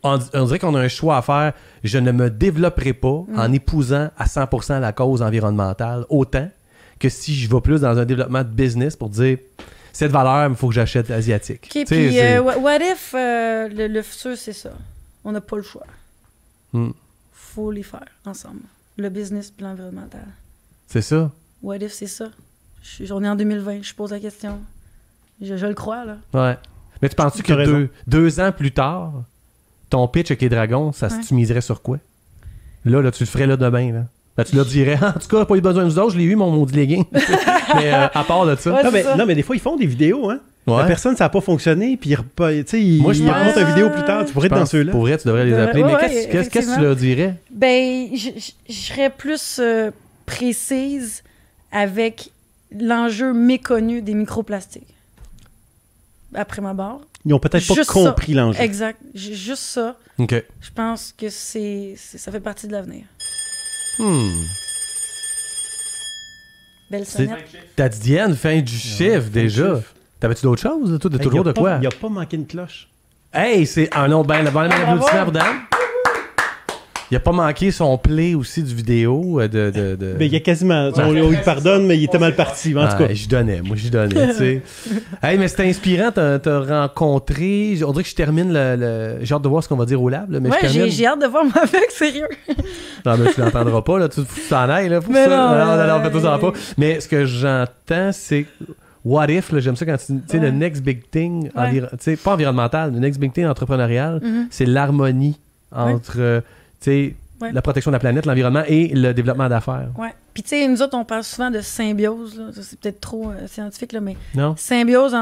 On dirait qu'on a un choix à faire. Je ne me développerai pas en épousant à 100% la cause environnementale autant que si je vais plus dans un développement de business pour dire, cette valeur, il faut que j'achète asiatique. OK, puis what if le futur, c'est ça? On n'a pas le choix. Faut les faire ensemble. Le business et l'environnemental. C'est ça? What if c'est ça? On est en 2020, je pose la question. Je le crois, là. Ouais. Mais tu penses-tu que deux ans plus tard, ton pitch avec les Dragons, tu miserais sur quoi? Là, tu le ferais là demain, là. Ben, tu leur dirais, en tout cas, pas eu besoin de nous autres, je l'ai eu, mon maudit legging. Mais à part de ça. Non, mais des fois, ils font des vidéos, hein. Ouais. La personne, ça n'a pas fonctionné, puis ils montent une vidéo plus tard. Tu pourrais être dans ceux-là. Pour vrai, tu devrais les appeler. Mais qu'est-ce que tu leur dirais? Ben, je serais plus précise avec l'enjeu méconnu des microplastiques. Après ma barre. Ils n'ont peut-être pas compris l'enjeu. Exact. Juste ça. OK. Je pense que ça fait partie de l'avenir. Belle sonnette. T'as dit Diane, fin du chiffre déjà. T'avais-tu d'autres choses? Toi, toujours de quoi? Il n'y a pas manqué une cloche. Hey, c'est un nom ben applaudissement pour Dan. Il a pas manqué son play aussi du vidéo de... Ben, il y a quasiment... On lui pardonne, mais il était mal parti, en tout cas. J'y donnais, tu sais. Hey, mais c'était inspirant, t'as rencontré... On dirait que je termine j'ai hâte de voir ce qu'on va dire au lab, là, mais je termine... j'ai hâte de voir mon avec, sérieux. Non, mais tu l'entendras pas, là, tu t'en ailles, là, pour mais ça. Non, fais-toi pas. Mais ce que j'entends, c'est... What if, là, j'aime ça quand tu sais, le next big thing, pas environnemental, le next big thing entrepreneurial, c'est l'harmonie entre... la protection de la planète, l'environnement et le développement d'affaires. Oui. Puis, tu sais, nous autres, on parle souvent de symbiose. Là. C'est peut-être trop scientifique, là, mais non. Symbiose,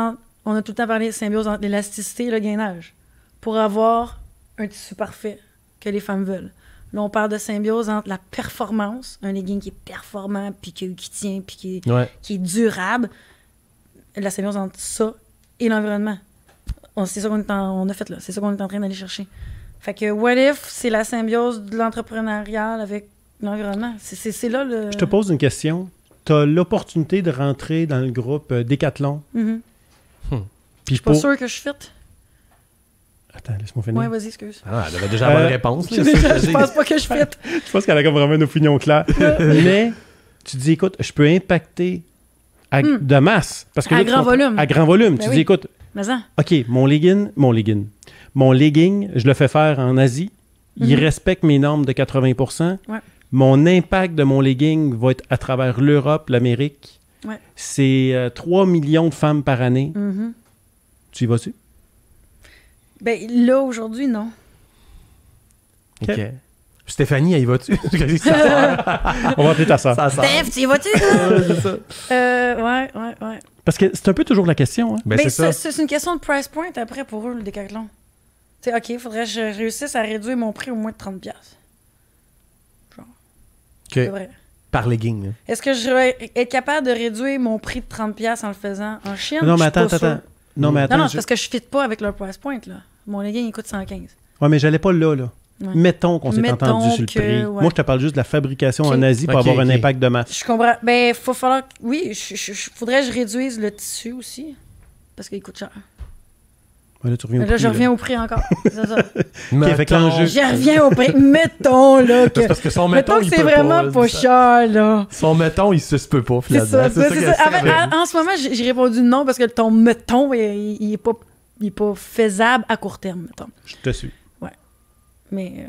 on a tout le temps parlé de symbiose entre l'élasticité et le gainage pour avoir un tissu parfait que les femmes veulent. Là, on parle de symbiose entre la performance, un legging qui est performant, puis qui tient, puis qui est durable. La symbiose entre ça et l'environnement. C'est ça qu'on a fait là. C'est ça qu'on est en train d'aller chercher. Fait que what if, c'est la symbiose de l'entrepreneurial avec l'environnement. C'est là le... Je te pose une question. Tu as l'opportunité de rentrer dans le groupe Décathlon. Je suis pas sûr que je fit. Attends, laisse-moi finir. Ouais, vas-y, excuse. Elle avait déjà la bonne réponse. Je pense pas que je fit. Je pense qu'elle a vraiment une opinion claire. Mais tu dis, écoute, je peux impacter de masse. Parce que à grand volume. À grand volume. Ben tu dis, écoute, OK, mon legging, je le fais faire en Asie. Il respecte mes normes de 80%. Ouais. Mon impact de mon legging va être à travers l'Europe, l'Amérique. Ouais. C'est 3 millions de femmes par année. Tu y vas-tu? Ben là, aujourd'hui, non. OK. Stéphanie, elle y va-tu? On va appeler ta soeur. Steph, tu y vas-tu? C'est ça. Ouais. Parce que c'est un peu toujours la question. Hein? Ben, c'est une question de price point après pour eux, le Décathlon. Tu sais, OK, il faudrait que je réussisse à réduire mon prix au moins de 30$. Genre. C'est vrai. Par legging. Hein. Est-ce que je vais être capable de réduire mon prix de 30$ en le faisant en Chine? Non, mais attends. Non, c'est parce que je ne fit pas avec leur price point, là. Mon legging, il coûte 115$. Ouais, mais j'allais pas là. Ouais. Mettons qu'on s'est entendu sur le prix. Moi, je te parle juste de la fabrication en Asie pour avoir un impact de masse. Je comprends. Ben, il faut falloir... Oui, faudrait que je réduise le tissu aussi, parce qu'il coûte cher. Là, tu reviens au prix. Là, je reviens au prix encore. C'est ça. Je reviens au prix. Mettons, là. Parce que son mettons, que c'est vraiment pas cher, là. Son mettons, il se peut pas, finalement. C'est ça. En ce moment, j'ai répondu non parce que ton mettons, il est pas faisable à court terme, mettons. Je te suis. Ouais. Mais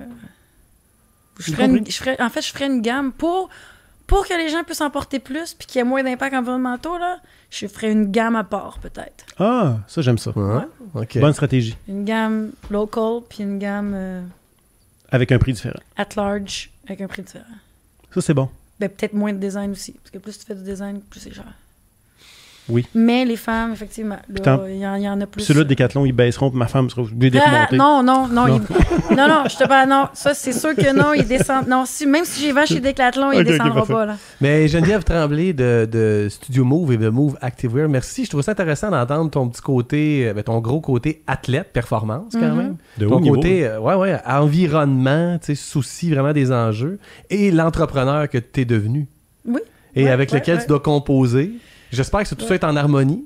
je ferais une gamme pour que les gens puissent en porter plus puis qu'il y ait moins d'impact environnementaux, là. Je ferais une gamme à part, peut-être. Ah, ça, j'aime ça. Ouais. Okay. Bonne stratégie. Une gamme local, puis une gamme... avec un prix différent. At large, avec un prix différent. Ça, c'est bon. Ben, peut-être moins de design aussi. Parce que plus tu fais du design, plus c'est cher. Oui. Mais les femmes, effectivement, il y en a plus. Ceux-là de Decathlon, ils baisseront, puis ma femme sera obligée d'être montée. Non, je te parle, non. Ça, c'est sûr que non, ils descendent. Non, même si j'ai vent chez Decathlon, ils descendront pas, là. Mais Geneviève Tremblay de Studio Move et de Move Activewear, merci. Je trouve ça intéressant d'entendre ton petit côté, ton gros côté athlète, performance, quand même. De ton haut niveau. Côté, environnement, souci vraiment des enjeux et l'entrepreneur que tu es devenu. Oui. Et avec lequel tu dois composer. J'espère que tout ça est en harmonie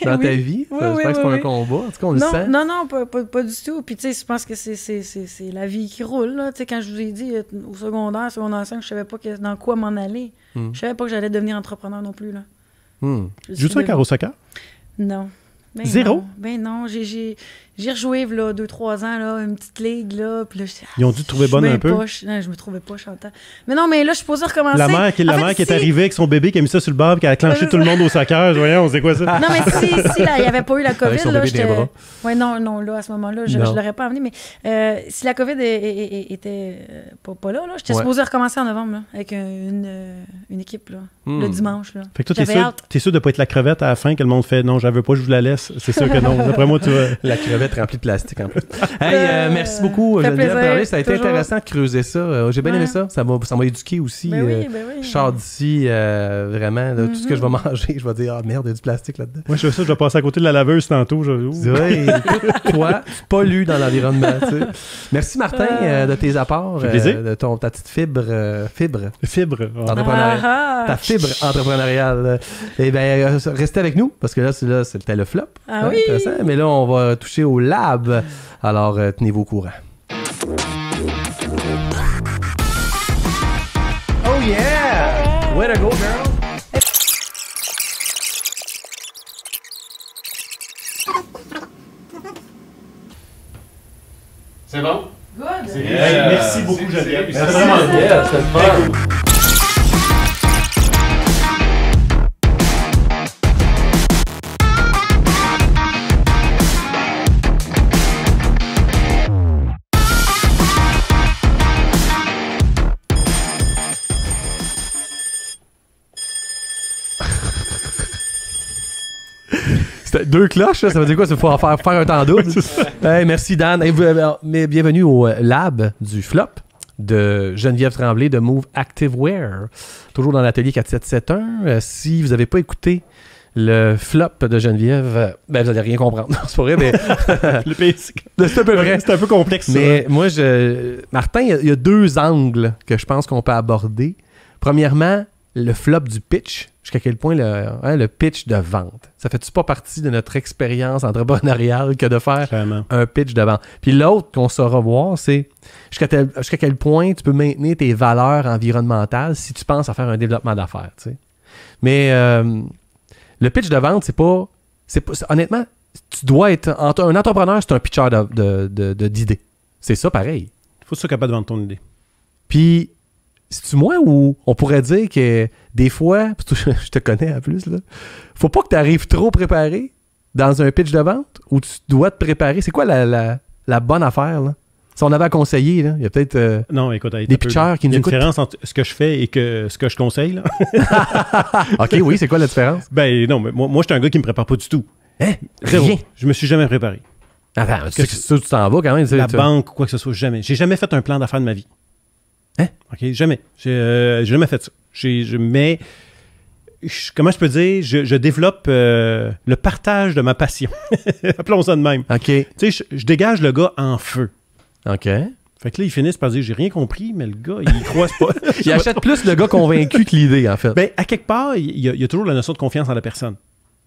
dans ta vie. J'espère que c'est pas un combat. En tout cas, on le sent. Non, pas du tout. Puis, tu sais, je pense que c'est la vie qui roule. Là. Tu sais, quand je vous ai dit, au secondaire 5, je savais pas dans quoi m'en aller. Je savais pas que j'allais devenir entrepreneur non plus. Joues-tu un carreau soccer? Non. Ben Zéro? Non. J'ai rejoué, là, 2-3 ans, là, une petite ligue, là. Puis là, ils ont dû te trouver bonne un peu? Non, je me trouvais pas, Chantal. Mais non, mais là, je suis posée recommencer. La mère qui est arrivée avec son bébé, qui a mis ça sur le bord, qui a clenché tout le monde au soccer. Voyons, c'est quoi ça? Non, mais si là, il n'y avait pas eu la COVID, là, j'étais... Ouais, non, là, à ce moment-là, je l'aurais pas amené. Mais si la COVID était pas là, j'étais supposée recommencer en novembre, là, avec une équipe, là, le dimanche, là. Fait que toi, t'es sûr de pas être la crevette à la fin que le monde fait non, j'en veux pas, je vous la laisse. C'est sûr que non. D'après moi, tu vas. La crevette remplie de plastique en plus. Hey, merci beaucoup, Geneviève. Ça a été intéressant de creuser ça. J'ai bien aimé ça. Ça m'a éduqué aussi. Ben oui. Je sors d'ici, vraiment, tout ce que je vais manger, je vais dire, merde, il y a du plastique là-dedans. Moi, je fais ça, je vais passer à côté de la laveuse tantôt. Ouais, écoute, toi, tu pollues dans l'environnement. Tu sais. Merci, Martin, de tes apports, de ta petite fibre entrepreneuriale. Ta fibre entrepreneuriale. Eh bien, restez avec nous, parce que là, c'était le flop. Ah oui! Mais là, on va toucher au lab. Alors, tenez-vous au courant. Oh yeah! Way to go, girl! C'est bon? Good! Merci beaucoup, Geneviève. C'était vraiment bien, c'était fun. C'était 2 cloches, là, ça veut dire quoi? Il faut en faire un temps double. Hey, merci, Dan. Mais bienvenue au lab du flop de Geneviève Tremblay de Move Activewear. Toujours dans l'atelier 4771. Si vous n'avez pas écouté le flop de Geneviève, vous n'allez rien comprendre. C'est pas vrai, mais... C'est un peu vrai. C'est un peu complexe, mais ça. Moi, Martin, il y a 2 angles que je pense qu'on peut aborder. Premièrement, le flop du pitch. Jusqu'à quel point le pitch de vente. Ça fait-tu pas partie de notre expérience entrepreneuriale que de faire un pitch de vente? Puis l'autre qu'on saura voir, c'est jusqu'à quel point tu peux maintenir tes valeurs environnementales si tu penses à faire un développement d'affaires. Tu sais. Mais le pitch de vente, c'est pas honnêtement, tu dois être... Un entrepreneur, c'est un pitcher d'idées. C'est ça pareil. Il faut que tu sois capable de vendre ton idée. Puis... C'est-tu moi ou on pourrait dire que des fois, je te connais en plus, là, faut pas que tu arrives trop préparé dans un pitch de vente ou tu dois te préparer. C'est quoi la bonne affaire, là? Si on avait à conseiller, là, il y a peut-être non, écoute, des pitchers qui nous écoutent. Il y a une différence entre ce que je fais et ce que je conseille, là. OK, oui, c'est quoi la différence? Ben non, mais moi je suis un gars qui me prépare pas du tout. Hein? Rien. Je me suis jamais préparé. Attends, tu t'en vas quand même. La banque ou quoi que ce soit, jamais. J'ai jamais fait un plan d'affaires de ma vie. Hein? OK, jamais. J'ai jamais fait ça. Mais, comment je peux dire, je développe le partage de ma passion. Appelons ça de même. OK. Tu sais, je dégage le gars en feu. OK. Fait que là, ils finissent par dire, j'ai rien compris, mais le gars, il croise pas. Il achète plus le gars convaincu que l'idée, en fait. Ben, à quelque part, il y a toujours la notion de confiance en la personne.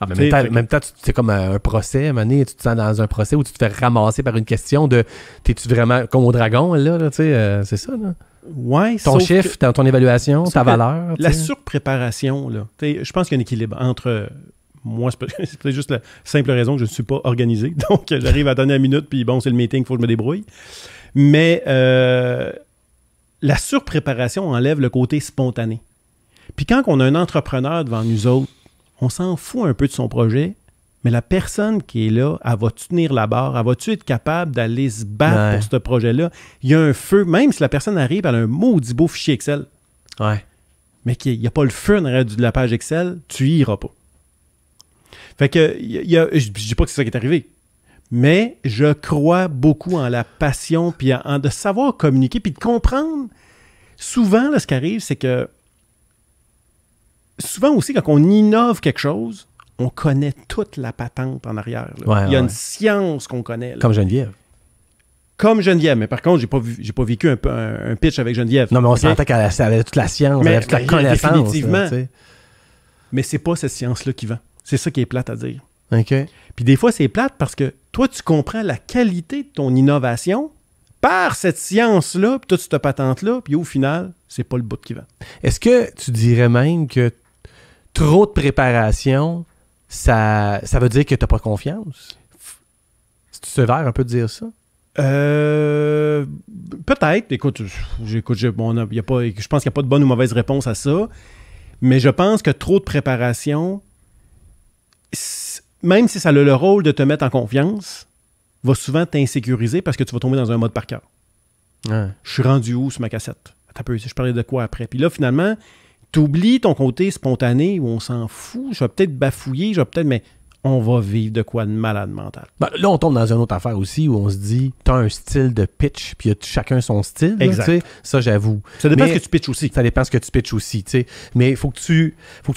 Ah, mais même temps, c'est comme un procès, à un moment donné, tu te sens dans un procès où tu te fais ramasser par une question de t'es-tu vraiment comme au dragon, là tu sais, c'est ça, là. Ouais, ton chiffre, ton évaluation, ta valeur. La surpréparation, là. Je pense qu'il y a un équilibre entre. Moi, c'est peut-être juste la simple raison que je ne suis pas organisé. Donc, j'arrive à donner 1 minute, puis bon, c'est le meeting, il faut que je me débrouille. Mais la surpréparation enlève le côté spontané. Puis quand on a un entrepreneur devant nous autres, on s'en fout un peu de son projet, mais la personne qui est là, elle va-tu tenir la barre? Elle va-tu être capable d'aller se battre pour ce projet-là? Il y a un feu, même si la personne arrive, elle a un maudit beau fichier Excel. Ouais. Mais qu'il n'y a pas le feu dans la page Excel, tu y iras pas. Fait que, je dis pas que c'est ça qui est arrivé, mais je crois beaucoup en la passion, puis en de savoir communiquer, puis de comprendre. Souvent, là, ce qui arrive, c'est que souvent aussi, quand on innove quelque chose, on connaît toute la patente en arrière. Il y a une science qu'on connaît. Là. Comme Geneviève. Comme Geneviève, mais par contre, j'ai pas vécu un pitch avec Geneviève. Non, mais on s'entend qu'elle avait toute la science, elle avait toute la connaissance. Définitivement. Là, mais c'est pas cette science-là qui vend. C'est ça qui est plate à dire. OK. Puis des fois, c'est plate parce que toi, tu comprends la qualité de ton innovation par cette science-là, puis toute cette patente-là, puis au final, c'est pas le bout qui vend. Est-ce que tu dirais même que trop de préparation, ça veut dire que tu n'as pas confiance? C'est-tu sévère un peu de dire ça? Peut-être. Écoute, je pense qu'il n'y a pas de bonne ou mauvaise réponse à ça. Mais je pense que trop de préparation, même si ça a le rôle de te mettre en confiance, va souvent t'insécuriser parce que tu vas tomber dans un mode par cœur. Ouais. Je suis rendu où sur ma cassette? Attends, je parlais de quoi après? Puis là, finalement, tu oublies ton côté spontané où on s'en fout. Je vais peut-être bafouiller, mais on va vivre de quoi de malade mental. Ben, là, on tombe dans une autre affaire aussi où on se dit, tu as un style de pitch, puis chacun son style. Exact. Là, ça, j'avoue. Ça dépend de ce que tu pitches aussi. Ça dépend de ce que tu pitches aussi. T'sais. Mais il faut que tu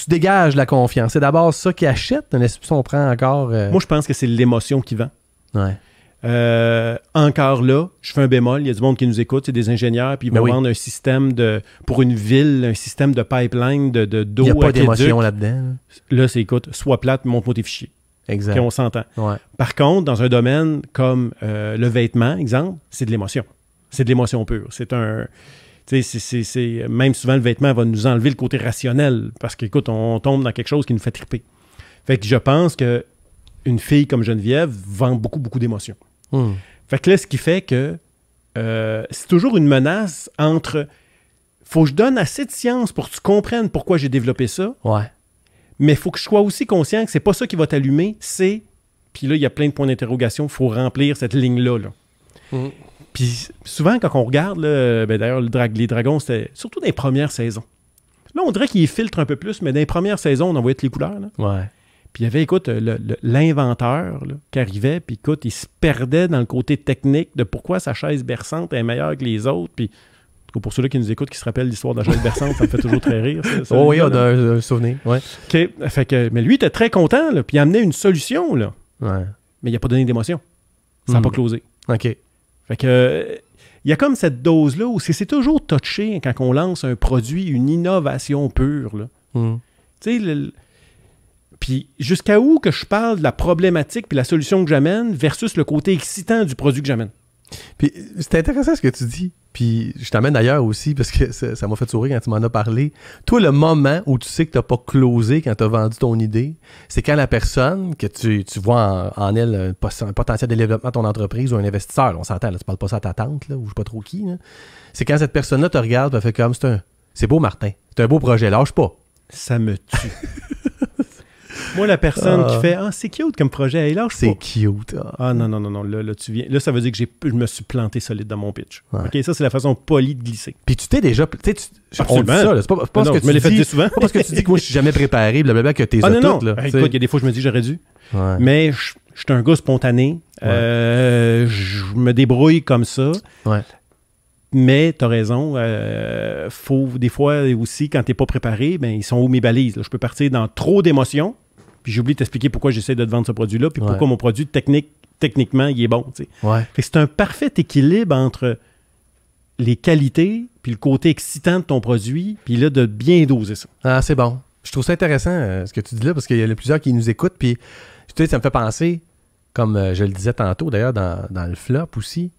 dégages la confiance. C'est d'abord ça qui achète. Si on prend encore... Moi, je pense que c'est l'émotion qui vend. Ouais. Encore là, je fais un bémol, il y a du monde qui nous écoute, c'est des ingénieurs, puis ils vont vendre un système pour une ville, un système de pipeline d'eau. Il n'y a pas d'émotion là-dedans. Là, c'est écoute, sois plate, montre-moi tes fichiers. Exact. Puis on s'entend. Ouais. Par contre, dans un domaine comme le vêtement, exemple, c'est de l'émotion. C'est de l'émotion pure. C'est un... même souvent, le vêtement va nous enlever le côté rationnel parce qu'écoute, on tombe dans quelque chose qui nous fait triper. Fait que je pense que une fille comme Geneviève vend beaucoup, beaucoup d'émotions. Fait que là, ce qui fait que c'est toujours une menace entre faut que je donne assez de science pour que tu comprennes pourquoi j'ai développé ça, mais il faut que je sois aussi conscient que c'est pas ça qui va t'allumer, c'est... Puis là, il y a plein de points d'interrogation, il faut remplir cette ligne-là. Là. Puis souvent, quand on regarde, là, d'ailleurs, les dragons, c'était surtout dans les premières saisons. Là, on dirait qu'ils filtrent un peu plus, mais dans les premières saisons, on en voyait toutes les couleurs. Là. Ouais. Puis il y avait, écoute, l'inventeur là, qui arrivait, puis écoute, il se perdait dans le côté technique de pourquoi sa chaise berçante est meilleure que les autres. Puis pour ceux-là qui nous écoutent, qui se rappellent l'histoire de la chaise berçante, ça me fait toujours très rire. Oh oui, on a un souvenir. Ouais. OK. Fait que, mais lui, il était très content, là, puis il amenait une solution, là. Ouais. Mais il n'a pas donné d'émotion. Ça n'a pas closé. OK. Fait que il y a comme cette dose-là où c'est toujours touché quand on lance un produit, une innovation pure. Là. Tu sais, puis jusqu'à où que je parle de la problématique puis la solution que j'amène versus le côté excitant du produit que j'amène. Puis c'est intéressant ce que tu dis. Puis je t'amène d'ailleurs aussi parce que ça m'a fait sourire quand tu m'en as parlé. Toi, le moment où tu sais que tu n'as pas closé quand tu as vendu ton idée, c'est quand la personne que tu vois en elle un potentiel de développement de ton entreprise ou un investisseur, on s'entend, là, tu parles pas ça à ta tante là, ou je sais pas trop qui. Là. C'est quand cette personne-là te regarde et fait comme c'est beau Martin, c'est un beau projet, lâche pas. Ça me tue. Moi, la personne qui fait « Ah, c'est cute comme projet, hey, lâche pas. » C'est cute. Ah non, là, tu viens. Là, ça veut dire que je me suis planté solide dans mon pitch. Ouais. OK, ça, c'est la façon polie de glisser. Puis tu t'es déjà... On dit ça, là, c'est pas non, parce que je me l'ai fait dire souvent. Pas parce que tu dis que moi, je suis jamais préparé, blablabla, que t'es non. toutes, là. Écoute, il y a des fois, je me dis j'aurais dû. Ouais. Mais je suis un gars spontané. Ouais. Je me débrouille comme ça. Ouais. Mais tu as raison, faut des fois aussi, quand tu n'es pas préparé, ben, ils sont où mes balises? Là? Je peux partir dans trop d'émotions, puis j'ai oublié de t'expliquer pourquoi j'essaie de te vendre ce produit-là, puis pourquoi mon produit, techniquement, il est bon. Ouais. Fait que c'est un parfait équilibre entre les qualités, puis le côté excitant de ton produit, puis là, de bien doser ça. Ah, c'est bon. Je trouve ça intéressant, ce que tu dis là, parce qu'il y en a plusieurs qui nous écoutent, puis tu sais, ça me fait penser, comme je le disais tantôt, d'ailleurs, dans le flop aussi,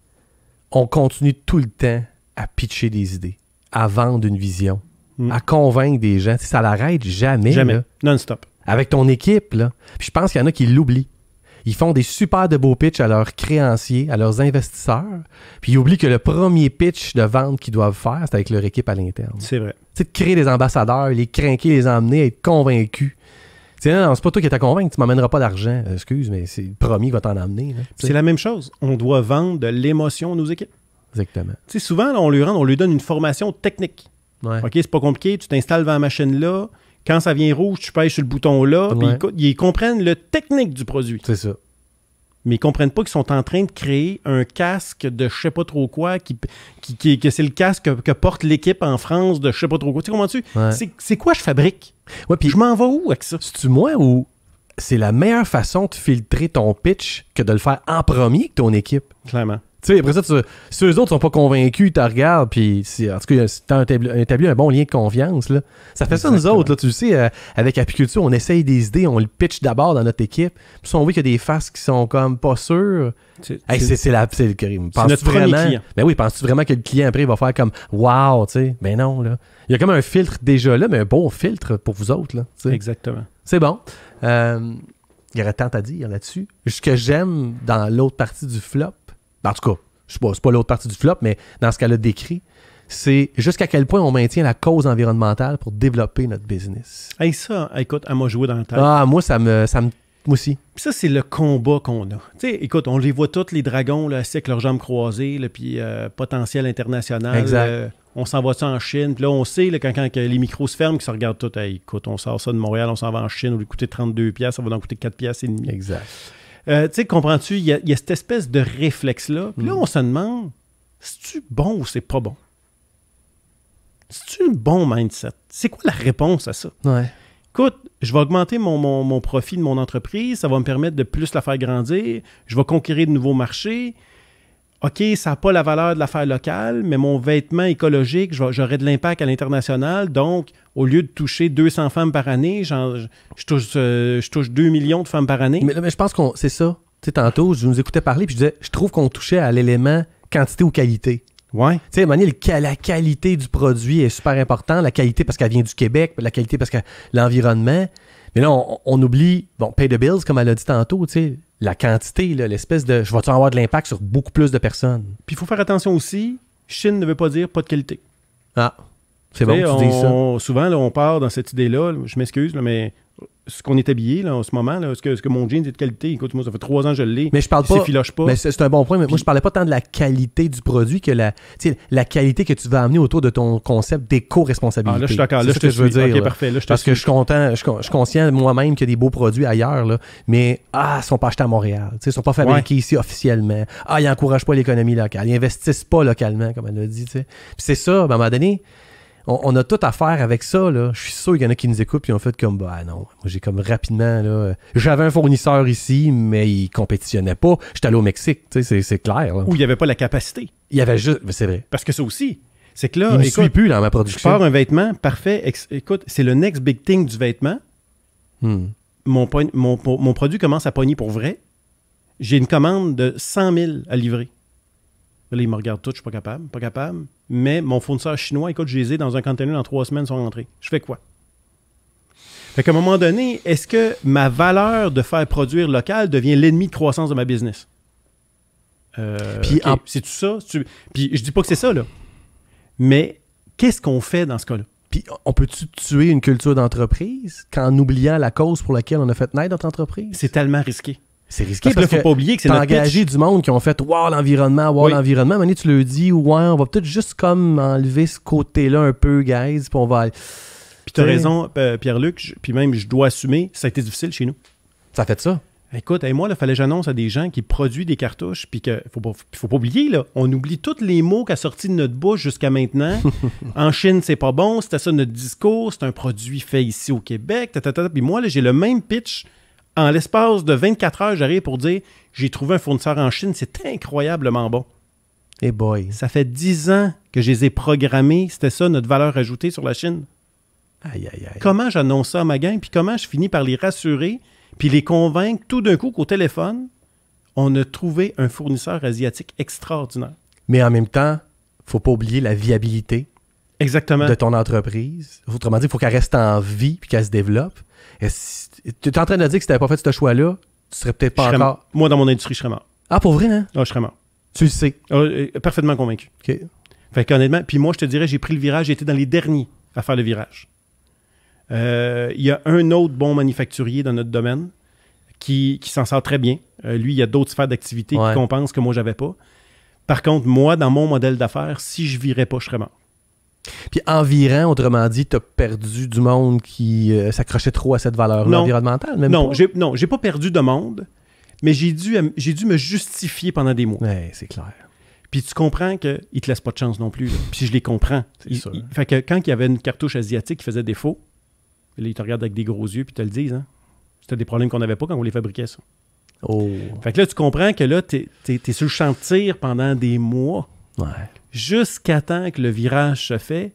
on continue tout le temps à pitcher des idées, à vendre une vision, à convaincre des gens. Tu sais, ça l'arrête jamais. Jamais. Là, non-stop. avec ton équipe, là. Puis je pense qu'il y en a qui l'oublient. Ils font des super de beaux pitchs à leurs créanciers, à leurs investisseurs, puis ils oublient que le premier pitch de vente qu'ils doivent faire, c'est avec leur équipe à l'interne. C'est vrai. Tu sais, de créer des ambassadeurs, les craquer, les emmener, être convaincus. Tu sais, non, c'est pas toi qui es à convaincre, tu m'emmèneras pas d'argent. Excuse, mais c'est le premier qui va t'en amener. Là, c'est la même chose. On doit vendre de l'émotion à nos équipes. Exactement. Tu sais, souvent, là, on lui donne une formation technique. Ouais. OK, c'est pas compliqué, tu t'installes devant la machine là, quand ça vient rouge, tu pèses sur le bouton là, Ouais. puis ils comprennent le technique du produit. C'est ça. Mais ils comprennent pas qu'ils sont en train de créer un casque de je sais pas trop quoi, que c'est le casque que porte l'équipe en France de je sais pas trop quoi. Tu sais, comment tu Ouais. c'est quoi je fabrique? Ouais, puis Je m'en vais où avec ça? c'est-tu moi ou c'est la meilleure façon de filtrer ton pitch que de le faire en premier que ton équipe? Clairement. Tu sais, après ça, si eux autres sont pas convaincus, ils te regardent, puis en tout cas, si t'as établi un bon lien de confiance, là, ça fait Exactement. ça nous autres, là, tu le sais, avec Apiculture, on essaye des idées, on le pitch d'abord dans notre équipe, puis si on voit qu'il y a des faces qui sont comme pas sûres, c'est le crime. C'est notre premier client. Ben oui, penses-tu vraiment que le client après il va faire comme wow, tu sais? Ben non, là. Il y a comme un filtre déjà là, mais un bon filtre pour vous autres, là. Tu sais. Exactement. C'est bon. Il y aurait tant à dire là-dessus. Ce que j'aime dans l'autre partie du flop, en tout cas, c'est pas l'autre partie du flop, mais dans ce qu'elle a décrit, c'est jusqu'à quel point on maintient la cause environnementale pour développer notre business. Hey, ça, écoute, elle m'a joué dans la tête. Ah, moi, ça me moi aussi. Puis ça, c'est le combat qu'on a. Tu sais, écoute, on les voit tous, les dragons, là, assis avec leurs jambes croisées, là, puis potentiel international. Exact. On s'en va ça en Chine. Puis là, on sait, là, quand que les micros se ferment, qu'ils se regardent tout. Hey, écoute, on sort ça de Montréal, on s'en va en Chine, au lieu de coûter 32$, ça va en coûter 4,5$. Exact. Tu sais, comprends-tu, il y a cette espèce de réflexe-là. Puis là, on se demande, c'est-tu bon ou c'est pas bon? C'est-tu un bon mindset? C'est quoi la réponse à ça? Ouais. Écoute, je vais augmenter mon profit de mon entreprise, ça va me permettre de plus la faire grandir, je vais conquérir de nouveaux marchés. OK, ça n'a pas la valeur de l'affaire locale, mais mon vêtement écologique, j'aurai de l'impact à l'international. Donc, au lieu de toucher 200 femmes par année, je touche 2 millions de femmes par année. Mais je pense que c'est ça. Tu sais, tantôt, je nous écoutais parler, puis je disais, je trouve qu'on touchait à l'élément quantité ou qualité. Ouais. Tu sais, à un moment donné, la qualité du produit est super importante. La qualité parce qu'elle vient du Québec, la qualité parce que l'environnement. Mais là, on oublie, bon, pay the bills, comme elle a dit tantôt, tu sais, la quantité, là, l'espèce de, je vais-tu avoir de l'impact sur beaucoup plus de personnes? Puis il faut faire attention aussi, Chine ne veut pas dire pas de qualité. Ah, c'est bon, tu dis ça. Souvent, là, on part dans cette idée-là, je m'excuse, là, mais ce qu'on est habillé là, en ce moment, là, est-ce que mon jean est de qualité? Écoute, moi, ça fait 3 ans que je l'ai. Mais je parle pas. Filoche pas. Mais c'est un bon point. Mais moi, je parlais pas tant de la qualité du produit que la qualité que tu vas amener autour de ton concept d'éco-responsabilité. Ah, là, je suis d'accord. C'est Là, ce que je veux dire. OK, parfait. Là, je te parce que suis. je suis content, je suis conscient moi-même qu'il y a des beaux produits ailleurs, là, mais ils sont pas achetés à Montréal. Ils sont pas fabriqués ici officiellement. Ils n'encouragent pas l'économie locale. Ils investissent pas localement, comme elle l'a dit. T'sais. Puis c'est ça, à un moment donné. On a tout à faire avec ça, là. Je suis sûr qu'il y en a qui nous écoutent et ont fait comme, bah non, moi j'ai comme rapidement, là, j'avais un fournisseur ici, mais il compétitionnait pas. J'étais allé au Mexique, tu sais, c'est clair. Là. Ou il n'y avait pas la capacité. Il y avait juste, c'est vrai. Parce que ça aussi, c'est que là, il ne suit plus dans ma je production. pars un vêtement parfait. Écoute, c'est le next big thing du vêtement. Mon produit commence à pogner pour vrai. J'ai une commande de 100 000 à livrer. Là, ils me regardent tous, je suis pas capable. Mais mon fournisseur chinois, écoute, je les ai dans un container dans 3 semaines, ils sont rentrés. Je fais quoi? Fait qu'à un moment donné, est-ce que ma valeur de faire produire local devient l'ennemi de croissance de ma business? Puis okay. C'est tout ça? Puis je dis pas que c'est ça, là. Mais qu'est-ce qu'on fait dans ce cas-là? Puis on peut-tu tuer une culture d'entreprise qu'en oubliant la cause pour laquelle on a fait naître notre entreprise? C'est tellement risqué. C'est risqué parce qu'il ne faut pas oublier que c'est notre pitch. T'as engagé du monde qui ont fait « Wow, l'environnement, wow, l'environnement ». À un moment donné, tu leur dis « Ouais, on va peut-être juste comme enlever ce côté-là un peu, guys, puis on va... » Puis t'as raison, Pierre-Luc, puis même, je dois assumer, ça a été difficile chez nous. Ça a fait ça? Écoute, moi, il fallait que j'annonce à des gens qui produisent des cartouches, puis qu'il ne faut pas oublier, là, on oublie tous les mots qu'a sortis de notre bouche jusqu'à maintenant. En Chine, c'est pas bon, c'était ça notre discours, c'est un produit fait ici au Québec, Puis moi, là, j'ai le même pitch. En l'espace de 24 heures, j'arrive pour dire « J'ai trouvé un fournisseur en Chine, c'est incroyablement bon. » Eh boy. Ça fait 10 ans que je les ai programmés. C'était ça, notre valeur ajoutée sur la Chine. Aïe, aïe, aïe. Comment j'annonce ça à ma gang, puis comment je finis par les rassurer, puis les convaincre tout d'un coup qu'au téléphone, on a trouvé un fournisseur asiatique extraordinaire. Mais en même temps, faut pas oublier la viabilité Exactement. de ton entreprise. Autrement dit, il faut qu'elle reste en vie puis qu'elle se développe. Tu es en train de dire que si tu n'avais pas fait ce choix-là, tu serais peut-être pas encore... Moi, dans mon industrie, je serais mort. Ah, pour vrai, hein? Ah, je serais mort. Tu le sais. Parfaitement convaincu. OK. Fait qu'honnêtement, puis moi, je te dirais, j'ai pris le virage, j'ai été dans les derniers à faire le virage. Il y a un autre bon manufacturier dans notre domaine qui s'en sort très bien. Lui, il y a d'autres sphères d'activité qui compensent que moi, j'avais pas. Par contre, moi, dans mon modèle d'affaires, si je virais pas, je serais mort. Puis environ, autrement dit, tu as perdu du monde qui s'accrochait trop à cette valeur-là environnementale? Même non, j'ai pas perdu de monde, mais j'ai dû me justifier pendant des mois. Ouais, c'est clair. Puis tu comprends qu'ils te laissent pas de chance non plus. Là. Puis je les comprends. Fait que quand il y avait une cartouche asiatique qui faisait défaut, là, ils te regardent avec des gros yeux puis te le disent. Hein? C'était des problèmes qu'on n'avait pas quand on les fabriquait, ça. Oh. Fait que là, tu comprends que là, t'es sur le champ de tir pendant des mois. Ouais. Jusqu'à temps que le virage se fait,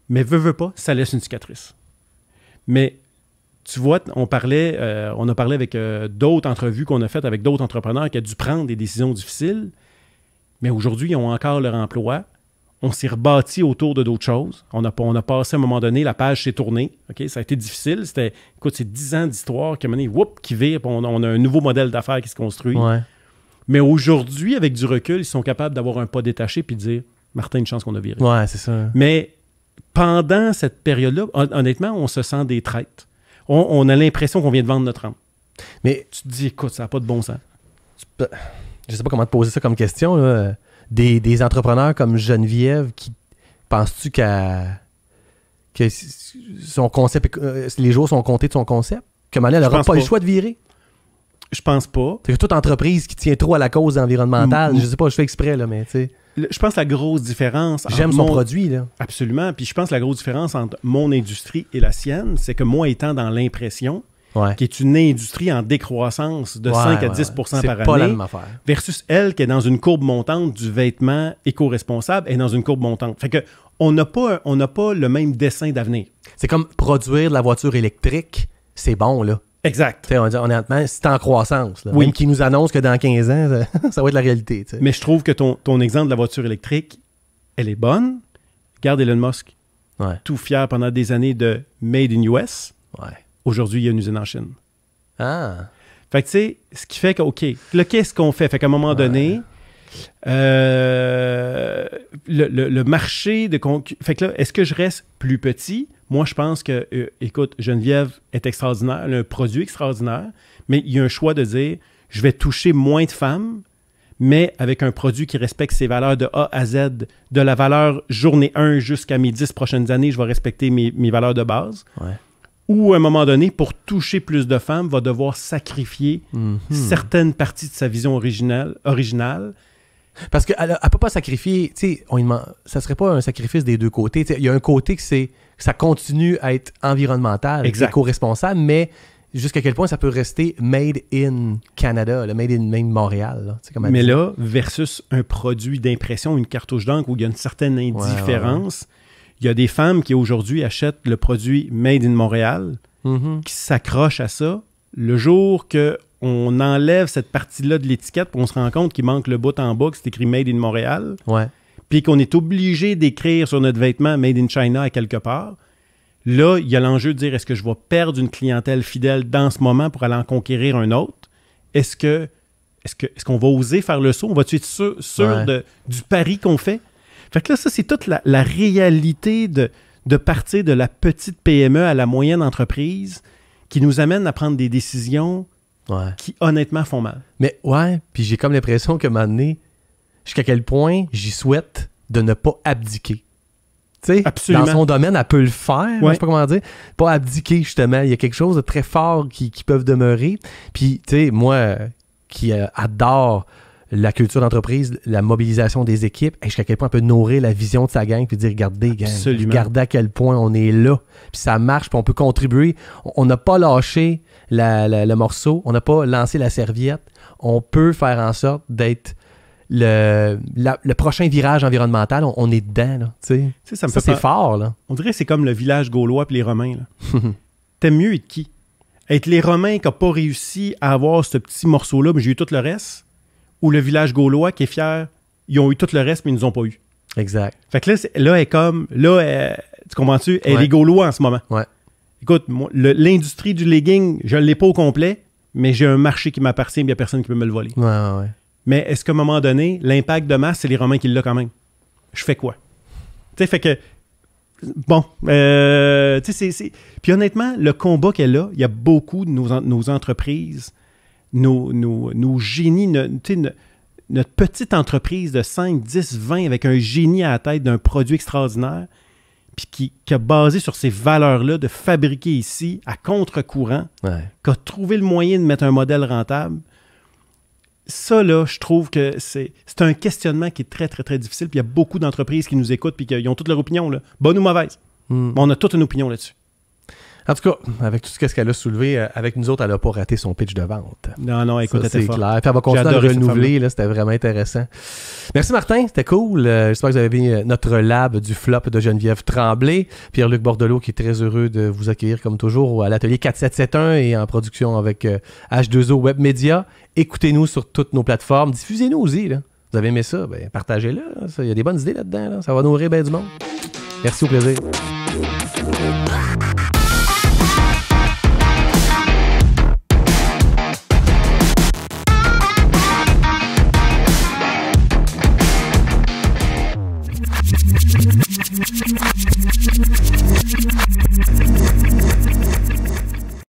mais veux pas, ça laisse une cicatrice. Mais tu vois, on a parlé avec d'autres entrevues qu'on a faites avec d'autres entrepreneurs qui ont dû prendre des décisions difficiles, mais aujourd'hui, ils ont encore leur emploi. On s'est rebâti autour de d'autres choses. On a passé à un moment donné, la page s'est tournée. Okay? Ça a été difficile. Écoute, c'est 10 ans d'histoire qui vire, puis on a un nouveau modèle d'affaires qui se construit. Ouais. Mais aujourd'hui, avec du recul, ils sont capables d'avoir un pas détaché puis de dire « Martin, une chance qu'on a viré. » Ouais, c'est ça. Mais pendant cette période-là, honnêtement, on se sent des traites. On a l'impression qu'on vient de vendre notre âme. Mais tu te dis « Écoute, ça n'a pas de bon sens. » Je sais pas comment te poser ça comme question, là. Des entrepreneurs comme Geneviève, penses-tu que son concept, les jours sont comptés de son concept? Que maintenant, elle n'aura pas le choix de virer? Je pense pas. C'est toute entreprise qui tient trop à la cause environnementale. Je sais pas, je fais exprès, là, mais tu sais. Je pense que la grosse différence... J'aime son produit, là. Absolument. Puis je pense que la grosse différence entre mon industrie et la sienne, c'est que moi, étant dans l'impression, qui est une industrie en décroissance de 5 à 10 par année, c'est pas la même affaire. Versus elle, qui est dans une courbe montante du vêtement éco-responsable, est dans une courbe montante. Fait que on n'a pas le même dessin d'avenir. C'est comme produire de la voiture électrique, c'est bon, là. Exact. T'sais, on dit, honnêtement, c'est en croissance. Là. Oui. Même qui nous annonce que dans 15 ans, ça va être la réalité. T'sais. Mais je trouve que ton exemple de la voiture électrique, elle est bonne. Regarde Elon Musk. Ouais. Tout fier pendant des années de Made in US. Ouais. Aujourd'hui, il y a une usine en Chine. Ah. Fait que tu sais, ce qui fait que, OK, là, qu'est-ce qu'on fait? Fait qu'à un moment donné, le marché de fait que là, est-ce que je reste plus petit? Moi, je pense que, écoute, Geneviève est extraordinaire, elle a un produit extraordinaire, mais il y a un choix de dire, je vais toucher moins de femmes, mais avec un produit qui respecte ses valeurs de A à Z, de la valeur journée 1 jusqu'à mes 10 prochaines années, je vais respecter mes valeurs de base. Ouais. Ou à un moment donné, pour toucher plus de femmes, va devoir sacrifier certaines parties de sa vision originale. Parce qu'elle ne peut pas sacrifier, tu sais, ça serait pas un sacrifice des deux côtés. Il y a un côté que ça continue à être environnemental, éco-responsable, mais jusqu'à quel point ça peut rester made in Canada, là, made in même Montréal. Là, comme mais là, versus un produit d'impression, une cartouche d'encre où il y a une certaine indifférence, il y a des femmes qui aujourd'hui achètent le produit made in Montréal, qui s'accrochent à ça. Le jour qu'on enlève cette partie-là de l'étiquette, puis on se rend compte qu'il manque le bout en bas, que c'est écrit Made in Montréal, puis qu'on est obligé d'écrire sur notre vêtement Made in China à quelque part, là, il y a l'enjeu de dire, est-ce que je vais perdre une clientèle fidèle dans ce moment pour aller en conquérir un autre? Est-ce qu'on va oser faire le saut? On va-tu être sûr du pari qu'on fait? Fait que là, ça, c'est toute la réalité de partir de la petite PME à la moyenne entreprise qui nous amène à prendre des décisions qui, honnêtement, font mal. Mais puis j'ai comme l'impression que, à un moment donné, jusqu'à quel point j'y souhaite de ne pas abdiquer. Tu sais, dans son domaine, elle peut le faire, je sais pas comment dire. Pas abdiquer, justement. Il y a quelque chose de très fort qui peuvent demeurer. Puis, tu sais, moi, qui adore la culture d'entreprise, la mobilisation des équipes, jusqu'à quel point on peut nourrir la vision de sa gang puis dire, regardez, gang, regardez à quel point on est là. Puis ça marche, puis on peut contribuer. On n'a pas lâché le morceau, on n'a pas lancé la serviette. On peut faire en sorte d'être le prochain virage environnemental, on est dedans. Là, ça c'est fort. Là. On dirait que c'est comme le village gaulois et les Romains. T'aimes mieux être qui? Être les Romains qui n'ont pas réussi à avoir ce petit morceau-là, mais j'ai eu tout le reste, ou le village gaulois qui est fier, ils ont eu tout le reste, mais ils ne nous ont pas eu. Exact. Fait que là, elle est comme... Là, tu comprends-tu? Elle est gaulois en ce moment. Ouais. Écoute, l'industrie du legging, je ne l'ai pas au complet, mais j'ai un marché qui m'appartient et il n'y a personne qui peut me le voler. Ouais. Mais est-ce qu'à un moment donné, l'impact de masse, c'est les Romains qui l'ont quand même? Je fais quoi? Tu sais, fait que... Bon, tu sais, Puis honnêtement, le combat qu'elle a, il y a beaucoup de nos entreprises, nos génies, notre petite entreprise de 5, 10, 20 avec un génie à la tête d'un produit extraordinaire, puis qui a basé sur ces valeurs-là de fabriquer ici à contre-courant, qui a trouvé le moyen de mettre un modèle rentable. Ça, là, je trouve que c'est un questionnement qui est très, très, très difficile. Puis il y a beaucoup d'entreprises qui nous écoutent puis qui ont toute leur opinion, là, bonne ou mauvaise. Mais on a toute une opinion là-dessus. En tout cas, avec tout ce qu'elle a soulevé, avec nous autres, elle n'a pas raté son pitch de vente. Non, écoute, c'est clair. Puis elle va continuer à le renouveler, c'était vraiment intéressant. Merci Martin, c'était cool. J'espère que vous avez aimé notre lab du flop de Geneviève Tremblay. Pierre-Luc Bordelot qui est très heureux de vous accueillir comme toujours à l'atelier 4771 et en production avec H2O Web Media. Écoutez-nous sur toutes nos plateformes. Diffusez-nous aussi. Là. Vous avez aimé ça? Ben, partagez-le. Il y a des bonnes idées là-dedans. Là. Ça va nourrir bien du monde. Merci, au plaisir.